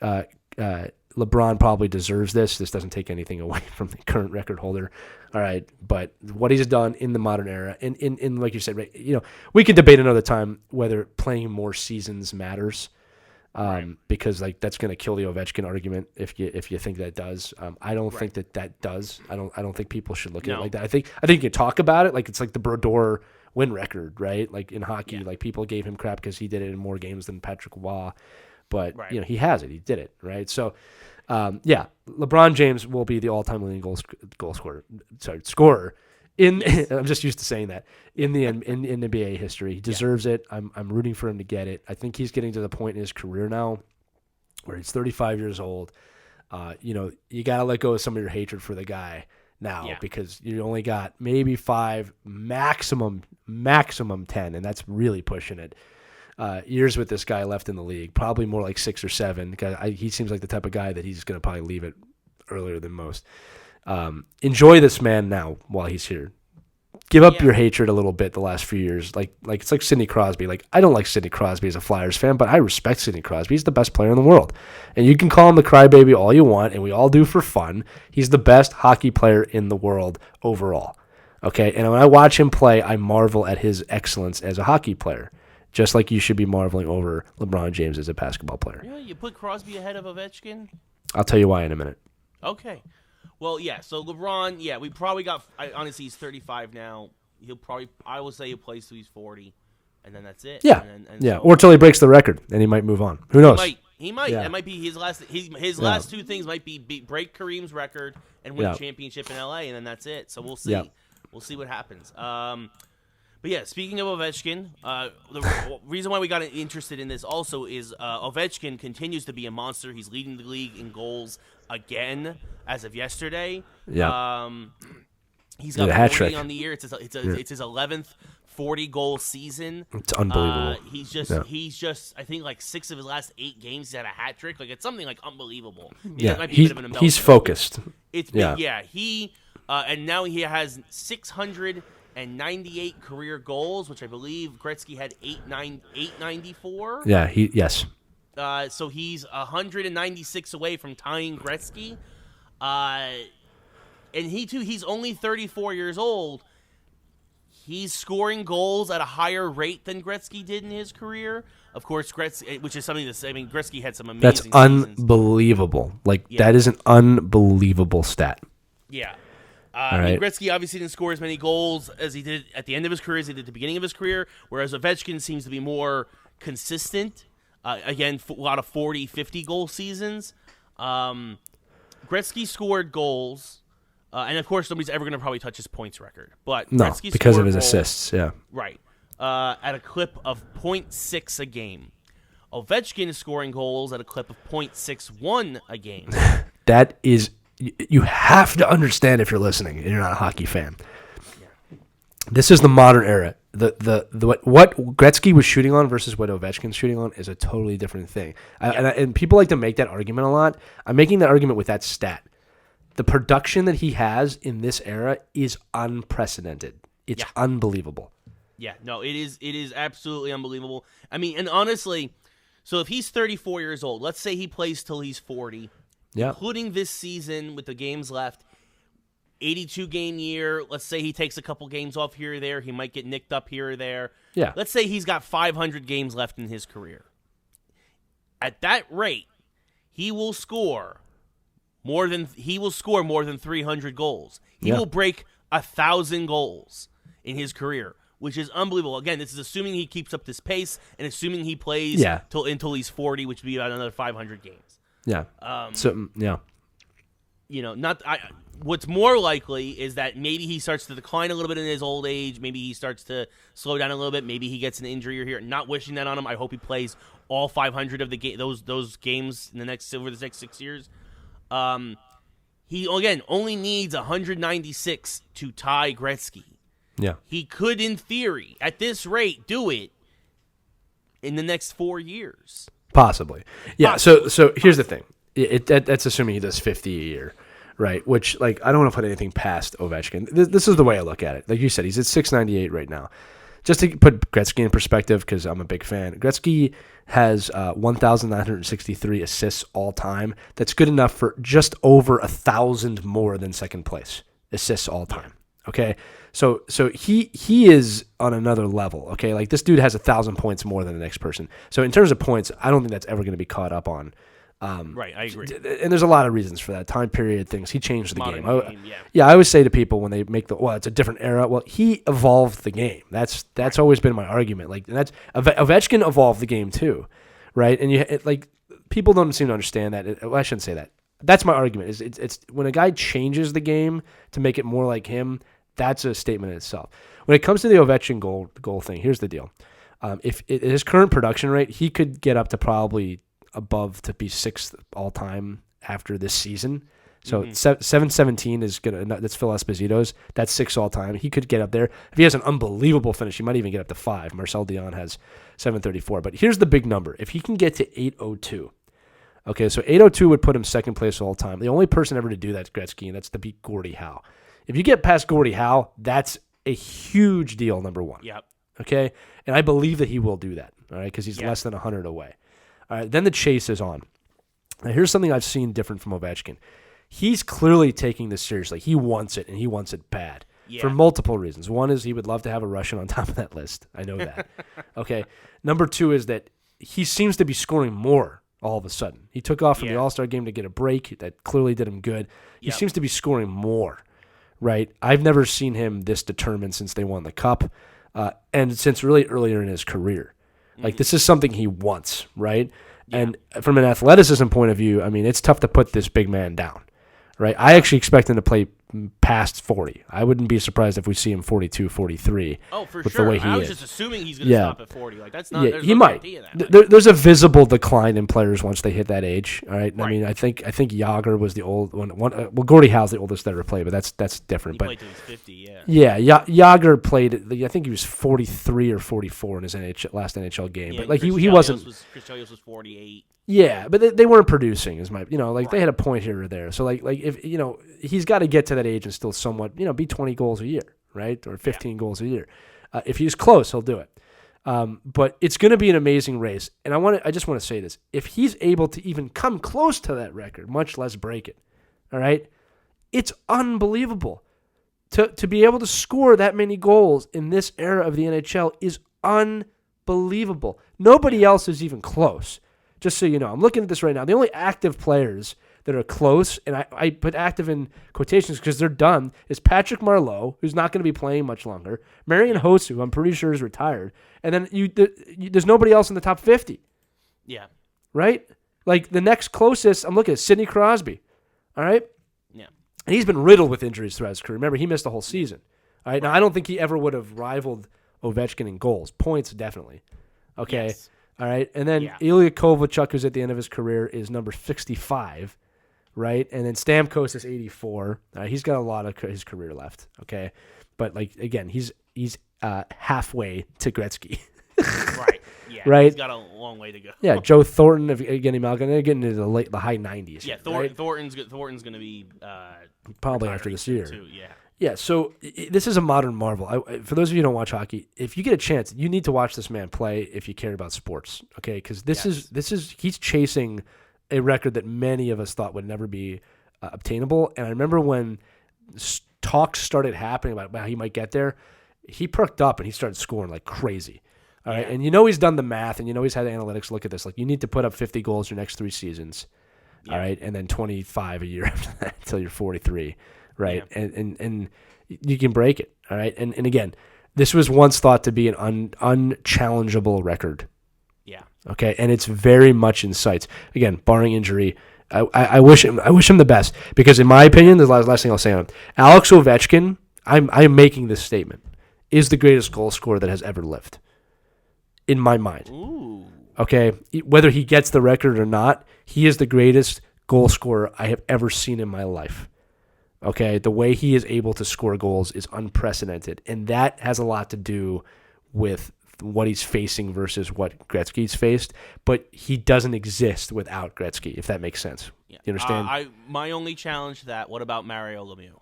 LeBron probably deserves this. This doesn't take anything away from the current record holder. All right, but what he's done in the modern era, and like you said, right, we could debate another time whether playing more seasons matters. because like that's going to kill the Ovechkin argument if you think that does. I don't think that does. I don't think people should look at it like that. I think you can talk about it like it's like the Brodeur win record, right? Like in hockey, like people gave him crap because he did it in more games than Patrick Waugh, but he has it. He did it, right? So, LeBron James will be the all-time leading scorer. I'm just used to saying that in NBA history. He deserves it. I'm rooting for him to get it. I think he's getting to the point in his career now where he's 35 years old. You got to let go of some of your hatred for the guy now because you only got maybe 5, maximum 10, and that's really pushing it. Years with this guy left in the league, probably more like 6 or 7. He seems like the type of guy that he's going to probably leave it earlier than most. Enjoy this man now while he's here. Give up your hatred a little bit the last few years. Like it's like Sidney Crosby. Like I don't like Sidney Crosby as a Flyers fan, but I respect Sidney Crosby. He's the best player in the world. And you can call him the crybaby all you want, and we all do for fun. He's the best hockey player in the world overall. Okay? And when I watch him play, I marvel at his excellence as a hockey player. Just like you should be marveling over LeBron James as a basketball player. Yeah, you put Crosby ahead of Ovechkin? I'll tell you why in a minute. Okay. Well, so LeBron, we probably got – honestly, he's 35 now. I will say he'll play till he's 40, and then that's it. Yeah, so, or till he breaks the record, and he might move on. Who knows? He might. Yeah. That might be his last – his last two things might be break Kareem's record and win a championship in L.A., and then that's it. So we'll see. Yeah. We'll see what happens. But speaking of Ovechkin, the reason why we got interested in this also is Ovechkin continues to be a monster. He's leading the league in goals again as of yesterday. Yeah. He's got 40 on the year. It's his 11th 40-goal season. It's unbelievable. He's just I think like 6 of his last 8 games he's had a hat trick. Like it's something like unbelievable. He's focused. It's been, he and now he has 698 career goals, which I believe Gretzky had 894. Yeah, yes. So he's 196 away from tying Gretzky. And he's only 34 years old. He's scoring goals at a higher rate than Gretzky did in his career. Of course, Gretzky, which is something to say. I mean, Gretzky had some amazing seasons. Unbelievable. That is an unbelievable stat. Yeah. I mean, Gretzky obviously didn't score as many goals as he did at the end of his career as he did at the beginning of his career, whereas Ovechkin seems to be more consistent. Again, a lot of 40, 50-goal seasons. Gretzky scored goals, and of course nobody's ever going to probably touch his points record. But Gretzky because of his goals, assists, right, at a clip of 0.6 a game. Ovechkin is scoring goals at a clip of 0.61 a game. That is, you have to understand if you're listening and you're not a hockey fan. Yeah. This is the modern era. What Gretzky was shooting on versus what Ovechkin's shooting on is a totally different thing. And people like to make that argument a lot. I'm making that argument with that stat. The production that he has in this era is unprecedented. It's unbelievable. Yeah, no, it is absolutely unbelievable. I mean, and honestly, so if he's 34 years old, let's say he plays till he's 40, including this season with the games left, 82-game year, let's say he takes a couple games off here or there, he might get nicked up here or there. Yeah. Let's say he's got 500 games left in his career. At that rate, he will score more than 300 goals. He will break 1,000 goals in his career, which is unbelievable. Again, this is assuming he keeps up this pace and assuming he plays until he's 40, which would be about another 500 games. Yeah. What's more likely is that maybe he starts to decline a little bit in his old age. Maybe he starts to slow down a little bit. Maybe he gets an injury or here. Not wishing that on him. I hope he plays all 500 of those games in over the next 6 years. He again only needs 196 to tie Gretzky. Yeah, he could, in theory, at this rate, do it in the next 4 years. Possibly. Yeah. So here's the thing. That's assuming he does 50 a year. Right, which, I don't want to put anything past Ovechkin. This is the way I look at it. Like you said, he's at 698 right now. Just to put Gretzky in perspective, because I'm a big fan, Gretzky has 1,963 assists all time. That's good enough for just over 1,000 more than second place assists all time. Okay, so he is on another level. Okay, like this dude has 1,000 points more than the next person. So in terms of points, I don't think that's ever going to be caught up on. Right, I agree. And there's a lot of reasons for that. Time period things. He changed the Modern game. Yeah. I always say to people when they make it's a different era. Well, he evolved the game. That's always been my argument. Like, and that's Ovechkin evolved the game too, right? And people don't seem to understand that. I shouldn't say that. That's my argument. It's when a guy changes the game to make it more like him. That's a statement in itself. When it comes to the Ovechkin goal thing, here's the deal. If at his current production rate, he could get up to probably above to be 6th all time after this season. So 717 is that's Phil Esposito's. That's 6 all time. He could get up there. If he has an unbelievable finish, he might even get up to 5. Marcel Dion has 734. But here's the big number. If he can get to 802, okay, so 802 would put him 2nd place all time. The only person ever to do that is Gretzky, and that's to beat Gordie Howe. If you get past Gordie Howe, that's a huge deal, number one. Yep. Okay? And I believe that he will do that, all right, because he's less than 100 away. All right, then the chase is on. Now, here's something I've seen different from Ovechkin. He's clearly taking this seriously. He wants it, and he wants it bad for multiple reasons. One is he would love to have a Russian on top of that list. I know that. Okay. Number 2 is that he seems to be scoring more all of a sudden. He took off from the All-Star game to get a break. That clearly did him good. He seems to be scoring more, right? I've never seen him this determined since they won the Cup and since really earlier in his career. Like, this is something he wants, right? Yeah. And from an athleticism point of view, I mean, it's tough to put this big man down, right? I actually expect him to play past 40. I wouldn't be surprised if we see him 42, 43. Oh, for with sure. the way he I was is. just assuming he's going to stop at 40. Like, that's not. He might. There's a visible decline in players once they hit that age. All right. I mean, I think Jágr was the old one. Well, Gordie Howe's the oldest that ever played, but that's different. He but played till he's 50. Yeah. Yeah. Jágr played. I think he was 43 or 44 in his last NHL game. Yeah, but like Chris he wasn't. Chris Chelios was 48. Yeah, but they weren't producing as much. They had a point here or there. So like if he's got to get to that age and still somewhat be 20 goals a year, right, or 15 goals a year. If he's close, he'll do it. But it's going to be an amazing race, and I just want to say this: if he's able to even come close to that record, much less break it, all right, it's unbelievable. To be able to score that many goals in this era of the NHL is unbelievable. Nobody else is even close. Just so you know, I'm looking at this right now. The only active players that are close, and I put active in quotations because they're done, is Patrick Marleau, who's not going to be playing much longer, Marian Hossa, I'm pretty sure is retired, and then there's nobody else in the top 50. Yeah. Right? Like, the next closest, I'm looking at Sidney Crosby. All right? Yeah. And he's been riddled with injuries throughout his career. Remember, he missed the whole season. All right? Now, I don't think he ever would have rivaled Ovechkin in goals. Points, definitely. Okay? Yes. All right, and then Ilya Kovalchuk, who's at the end of his career, is number 65, right? And then Stamkos is 84. He's got a lot of his career left, okay? But, like, again, he's halfway to Gretzky. Right, yeah. Right? He's got a long way to go. Yeah, Joe Thornton, again, they're getting into the high 90s. Yeah, right? Thornton's going to be probably after this year. Too, yeah. Yeah, so this is a modern marvel. For those of you who don't watch hockey, if you get a chance, you need to watch this man play if you care about sports, okay? Because he's chasing a record that many of us thought would never be obtainable. And I remember when talks started happening about how he might get there, he perked up and he started scoring like crazy. All right, and he's done the math, and he's had analytics look at this. Like, you need to put up 50 goals your next 3 seasons, all right, and then 25 a year after that until you're 43. Right, yeah. And you can break it, all right? And again, this was once thought to be an unchallengeable record. Yeah. Okay, and it's very much in sight. Again, barring injury, I wish him the best, because in my opinion, the last thing I'll say on him, Alex Ovechkin, I'm making this statement, is the greatest goal scorer that has ever lived, in my mind. Ooh. Okay, whether he gets the record or not, he is the greatest goal scorer I have ever seen in my life. Okay, the way he is able to score goals is unprecedented, and that has a lot to do with what he's facing versus what Gretzky's faced, but he doesn't exist without Gretzky, if that makes sense. Yeah. You understand? My only challenge to that, what about Mario Lemieux?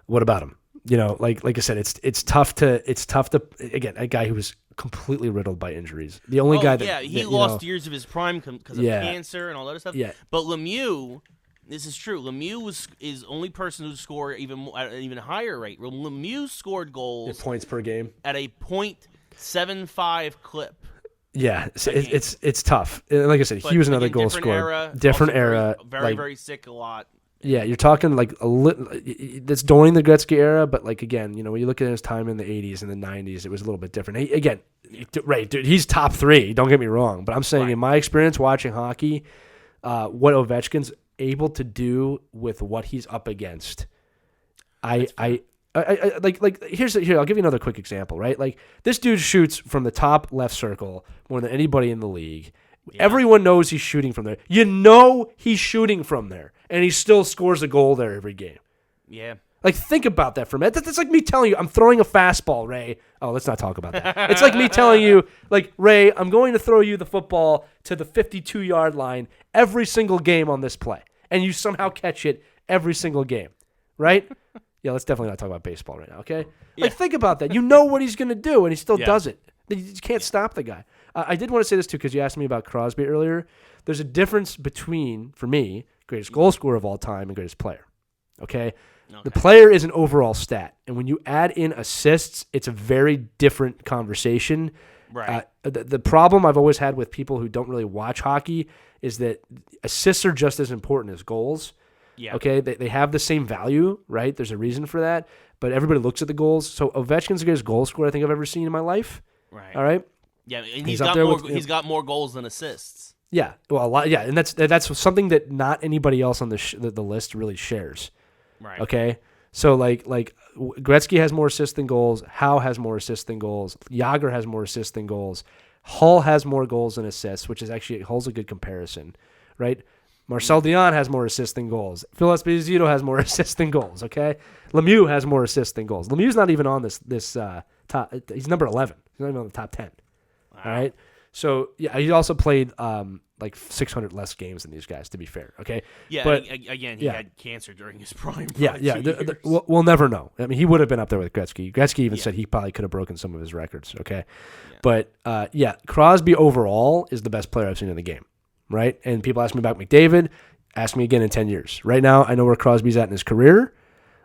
What about him? Like I said, it's tough to again, a guy who was completely riddled by injuries. The only guy that he lost years of his prime because of cancer and all that stuff. Yeah. But Lemieux This is true. Lemieux is only person who scored at an even higher rate. Lemieux scored goals points per game at a .75 clip. Yeah, it's tough. Like I said, he was another goal scorer. Different era. Very sick a lot. Yeah, you're talking like that's during the Gretzky era, but like again, when you look at his time in the 80s and the 90s, it was a little bit different. Right, dude, he's top 3. Don't get me wrong, but I'm saying in my experience watching hockey, what Ovechkin's able to do with what he's up against, I here. I'll give you another quick example. Right, like this dude shoots from the top left circle more than anybody in the league. Yeah. Everyone knows he's shooting from there. He's shooting from there, and he still scores a goal there every game. Yeah. Like, think about that for a minute. That's like me telling you, I'm throwing a fastball, Ray. Oh, let's not talk about that. It's like me telling you, like, Ray, I'm going to throw you the football to the 52-yard line every single game on this play, and you somehow catch it every single game, right? Yeah, let's definitely not talk about baseball right now, okay? Yeah. Like, think about that. You know what he's going to do, and he still does it. You can't stop the guy. I did want to say this, too, because you asked me about Crosby earlier. There's a difference between, for me, greatest goal scorer of all time and greatest player, okay? The player is an overall stat, and when you add in assists, it's a very different conversation. Right. The problem I've always had with people who don't really watch hockey is that assists are just as important as goals. Yeah. Okay, they have the same value, right? There's a reason for that, but everybody looks at the goals. So Ovechkin's the greatest goal scorer I think I've ever seen in my life. Right. All right. Yeah, and he's got more goals than assists. Yeah, well, a lot. Yeah, and that's something that not anybody else on the list really shares. Right. Okay. So like Gretzky has more assists than goals. Howe has more assists than goals. Jágr has more assists than goals. Hull has more goals than assists, which is actually Hull's a good comparison, right? Marcel Dion has more assists than goals. Phil Esposito has more assists than goals. Okay. Lemieux has more assists than goals. Lemieux's not even on this top. He's number 11. He's not even on the top 10. Wow. All right. So yeah, he also played like 600 less games than these guys. To be fair, okay. Yeah, but again, he had cancer during his prime. Yeah. We'll never know. I mean, he would have been up there with Gretzky. Gretzky even said he probably could have broken some of his records. Okay, but Crosby overall is the best player I've seen in the game. Right, and people ask me about McDavid. Ask me again in 10 years. Right now, I know where Crosby's at in his career.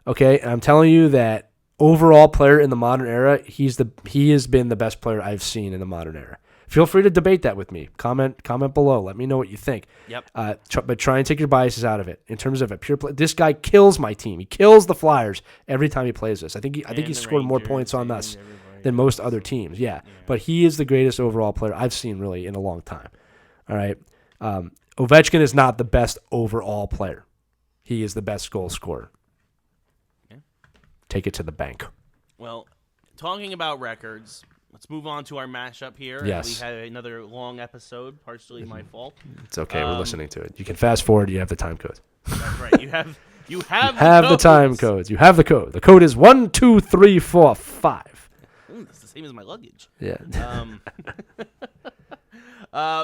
Okay, and I'm telling you that overall player in the modern era, he has been the best player I've seen in the modern era. Feel free to debate that with me. Comment below. Let me know what you think. Yep. But try and take your biases out of it. In terms of a pure play, this guy kills my team. He kills the Flyers every time he plays us. I think he scored more points on us than most other teams. Yeah, but he is the greatest overall player I've seen really in a long time. All right. Ovechkin is not the best overall player. He is the best goal scorer. Yeah. Take it to the bank. Well, talking about records. Let's move on to our mashup here. Yes. We had another long episode, partially my fault. It's okay. We're listening to it. You can fast forward. You have the time code. That's right. You have the time codes. You have the code. The code is 1, 2, 3, 4, 5. That's the same as my luggage. Yeah.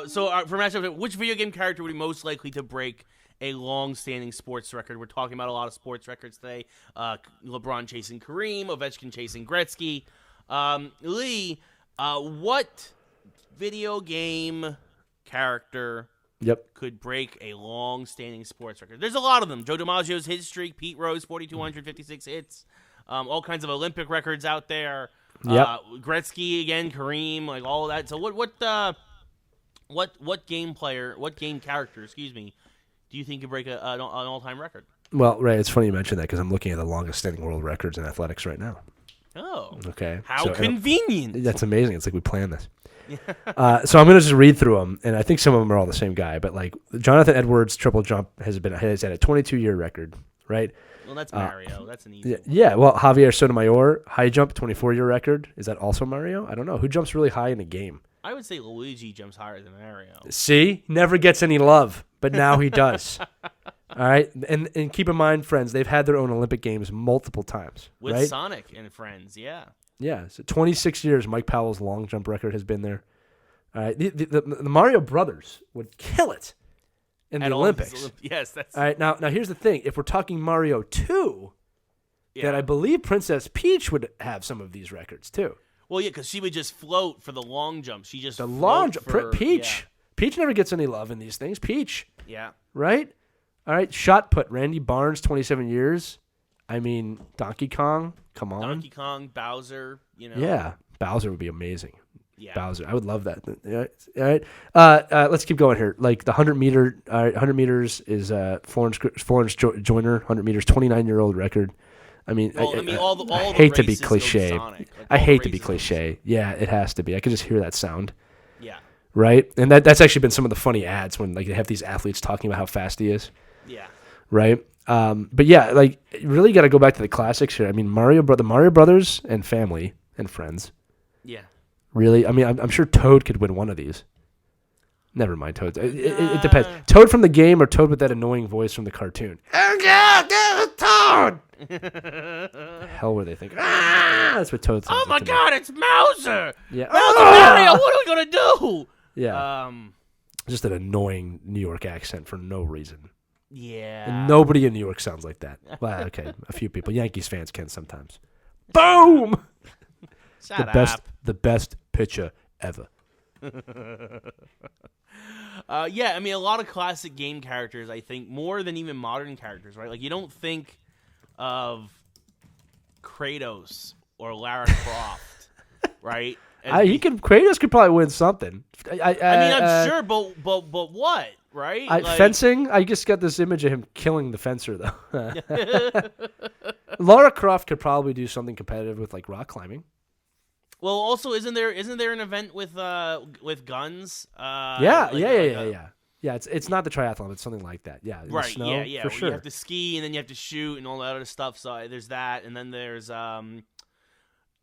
So for mashup, which video game character would be most likely to break a long-standing sports record? We're talking about a lot of sports records today. LeBron chasing Kareem, Ovechkin chasing Gretzky. Lee, what video game character could break a long-standing sports record? There's a lot of them. Joe DiMaggio's hit streak, Pete Rose, 4,256 hits, all kinds of Olympic records out there. Gretzky again, Kareem, like all of that. So what game character, do you think could break an all-time record? Well, Ray, it's funny you mentioned that because I'm looking at the longest-standing world records in athletics right now. Oh. Okay. How convenient. That's amazing. It's like we planned this. So I'm going to just read through them, and I think some of them are all the same guy. But like Jonathan Edwards' triple jump has had a 22-year record, right? Well, that's Mario. That's an easy one. Yeah. Well, Javier Sotomayor, high jump, 24-year record. Is that also Mario? I don't know. Who jumps really high in a game? I would say Luigi jumps higher than Mario. See? Never gets any love, but now he does. All right? And keep in mind, friends, they've had their own Olympic Games multiple times. With Sonic and friends, yeah. Yeah. So 26 years, Mike Powell's long jump record has been there. All right? The Mario brothers would kill it in the Olympics. Yes, that's... All right, now here's the thing. If we're talking Mario 2, then I believe Princess Peach would have some of these records, too. Well, yeah, because she would just float for the long jump. The long jump. Peach. Yeah. Peach never gets any love in these things. Peach. Yeah. Right? All right, shot put. Randy Barnes, 27 years. I mean, Donkey Kong. Come on. Donkey Kong, Bowser. Yeah, Bowser would be amazing. Yeah. Bowser, I would love that. All right. Let's keep going here. Like the 100 meter, 100 meters is Florence Joyner. 100 meters, 29-year-old record. I mean, I hate to be cliche. Like, I hate to be cliche. Yeah, it has to be. I could just hear that sound. Yeah. Right, and that's actually been some of the funny ads when like they have these athletes talking about how fast he is. Yeah. Right. But yeah, like you really got to go back to the classics here. I mean, the Mario Brothers and family and friends. Yeah. Really, I mean, I'm sure Toad could win one of these. Never mind, Toad. It depends. Toad from the game or Toad with that annoying voice from the cartoon. Toad. Hell, were they thinking? That's what Toad sounds like. Oh my God, it's Mauser. Yeah. Mario, what are we gonna do? Yeah. Just an annoying New York accent for no reason. Yeah. And nobody in New York sounds like that. Well, okay, a few people. Yankees fans can sometimes. Boom. The best pitcher ever. Yeah, I mean, a lot of classic game characters, I think, more than even modern characters, right? Like, you don't think of Kratos or Lara Croft, right? Kratos could probably win something. I mean, I'm sure, but what, right? Fencing? I just got this image of him killing the fencer, though. Lara Croft could probably do something competitive with, like, rock climbing. Well, also, isn't there an event with guns? Yeah. It's not the triathlon; it's something like that. Yeah, right. Snow, Yeah. For sure. You have to ski and then you have to shoot and all that other stuff. So there's that, and then there's I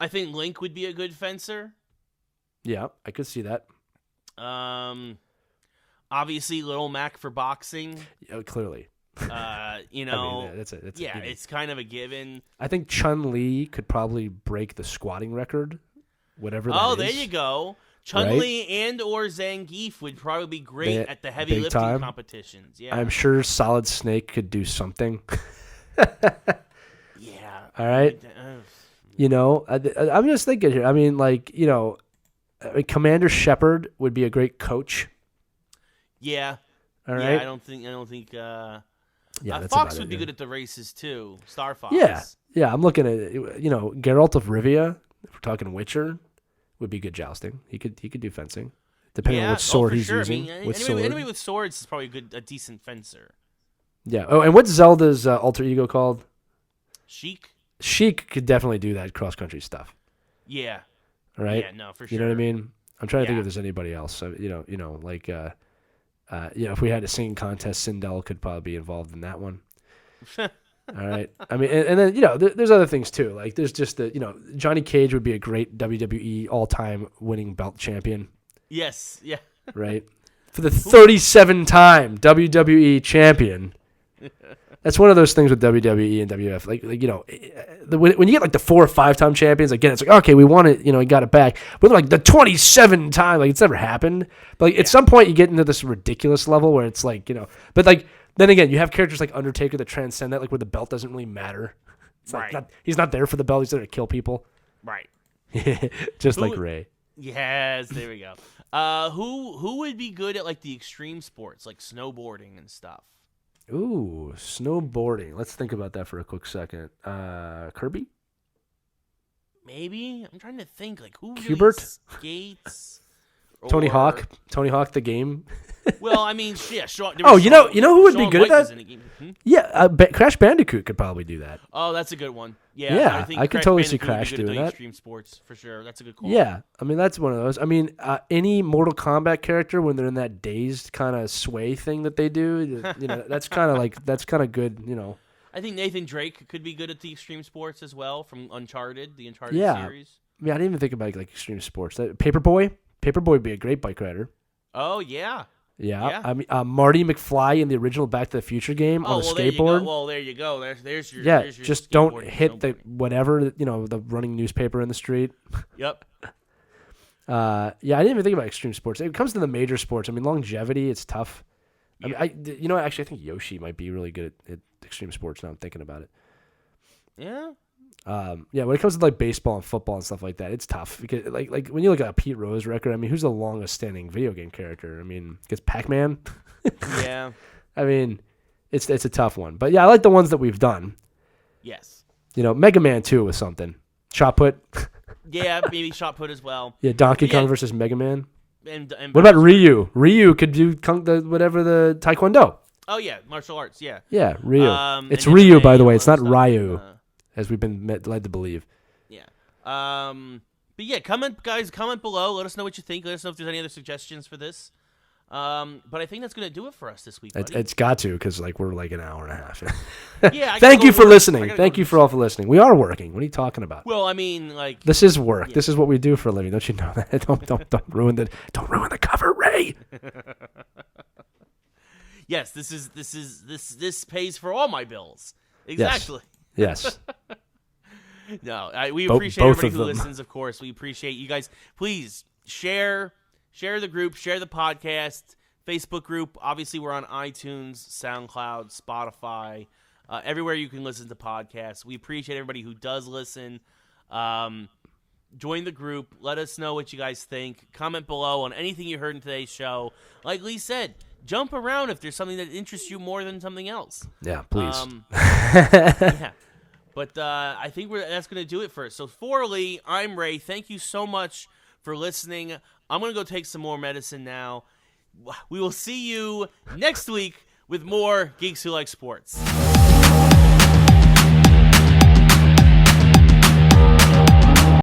think Link would be a good fencer. Yeah, I could see that. Obviously, Little Mac for boxing. Yeah, clearly. I mean, it's kind of a given. I think Chun-Li could probably break the squatting record. Whatever that is. Oh, there you go. Chun-Li and or Zangief would probably be great at the heavy lifting competitions. Yeah, I'm sure Solid Snake could do something. Yeah. All right. I'm just thinking here. I mean, like, Commander Shepard would be a great coach. Yeah. All right. Yeah, I don't think. That's Fox would be good at the races too. Star Fox. Yeah. I'm looking at Geralt of Rivia. If we're talking Witcher, would be good jousting. He could do fencing, depending on what sword he's using. I mean, anybody with swords is probably a decent fencer. Yeah. Oh, and what's Zelda's alter ego called? Sheik. Sheik could definitely do that cross country stuff. Yeah. All right. Yeah. No, for sure. You know what I mean? I'm trying to think if there's anybody else. So, if we had a singing contest, Sindel could probably be involved in that one. All right. I mean, and then, there's other things too. Like there's just Johnny Cage would be a great WWE all-time winning belt champion. Yes. Yeah. Right. For the 37-time WWE champion. That's one of those things with WWE and WF. When you get like the 4 or 5-time champions, again, it's like, okay, we won it, we got it back. But like the 27-time, like it's never happened. But like at some point you get into this ridiculous level where it's like, but like, then again, you have characters like Undertaker that transcend that, like where the belt doesn't really matter. It's right. Like he's not there for the belt; he's there to kill people. Right. Just like Ray. Yes, there we go. Who would be good at like the extreme sports, like snowboarding and stuff? Ooh, snowboarding. Let's think about that for a quick second. Kirby? Maybe. I'm trying to think. Like who? Hubert? Really skates. Tony Hawk. Tony Hawk the game. Well, I mean, yeah. You know who would be good at that? Yeah, Crash Bandicoot could probably do that. Oh, that's a good one. Yeah, I could totally see Crash doing that. Extreme sports for sure. That's a good call. Yeah, I mean that's one of those. I mean, any Mortal Kombat character when they're in that dazed kind of sway thing that they do, that's kind of good. I think Nathan Drake could be good at the extreme sports as well from Uncharted, the Uncharted series. Yeah, I didn't even think about like extreme sports. Paperboy would be a great bike rider. Oh yeah. Yeah. I mean, Marty McFly in the original Back to the Future game on a skateboard. There you go. There's your. Yeah, there's your just don't hit the whatever the running newspaper in the street. Yep. I didn't even think about extreme sports. It comes to the major sports. I mean, longevity, it's tough. Yeah. I mean, actually, I think Yoshi might be really good at extreme sports. Now I'm thinking about it. Yeah. When it comes to like baseball and football and stuff like that, it's tough because like when you look at a Pete Rose record, I mean, who's the longest standing video game character? I mean, it's Pac-Man. Yeah. I mean, It's a tough one. But yeah, I like the ones that we've done. Yes. Mega Man 2 was something. Shot put. Yeah, maybe shot put as well. Yeah, Donkey Kong versus Mega Man. And what about Ryu? Ryu could do the Taekwondo. Oh yeah, martial arts. Yeah. Yeah, Ryu. It's Ryu, by the way. It's not Ryu, as we've been led to believe. Yeah. But yeah, comment below. Let us know what you think. Let us know if there's any other suggestions for this. But I think that's going to do it for us this week, buddy. It's got to, because we're like an hour and a half. Yeah. Thank you for listening. Thank you for all for listening. We are working. What are you talking about? Well, I mean, this is work. Yeah. This is what we do for a living. Don't you know that? Don't ruin the cover, Ray. Yes, this pays for all my bills. Exactly. Yes. No, we appreciate everybody who listens. Of course, we appreciate you guys. Please share the group, share the podcast, Facebook group. Obviously, we're on iTunes, SoundCloud, Spotify, everywhere you can listen to podcasts. We appreciate everybody who does listen. Join the group. Let us know what you guys think. Comment below on anything you heard in today's show. Like Lee said, jump around if there's something that interests you more than something else. Yeah, please. Yeah. But I think that's going to do it for us. So for Lee, I'm Ray. Thank you so much for listening. I'm going to go take some more medicine now. We will see you next week with more Geeks Who Like Sports.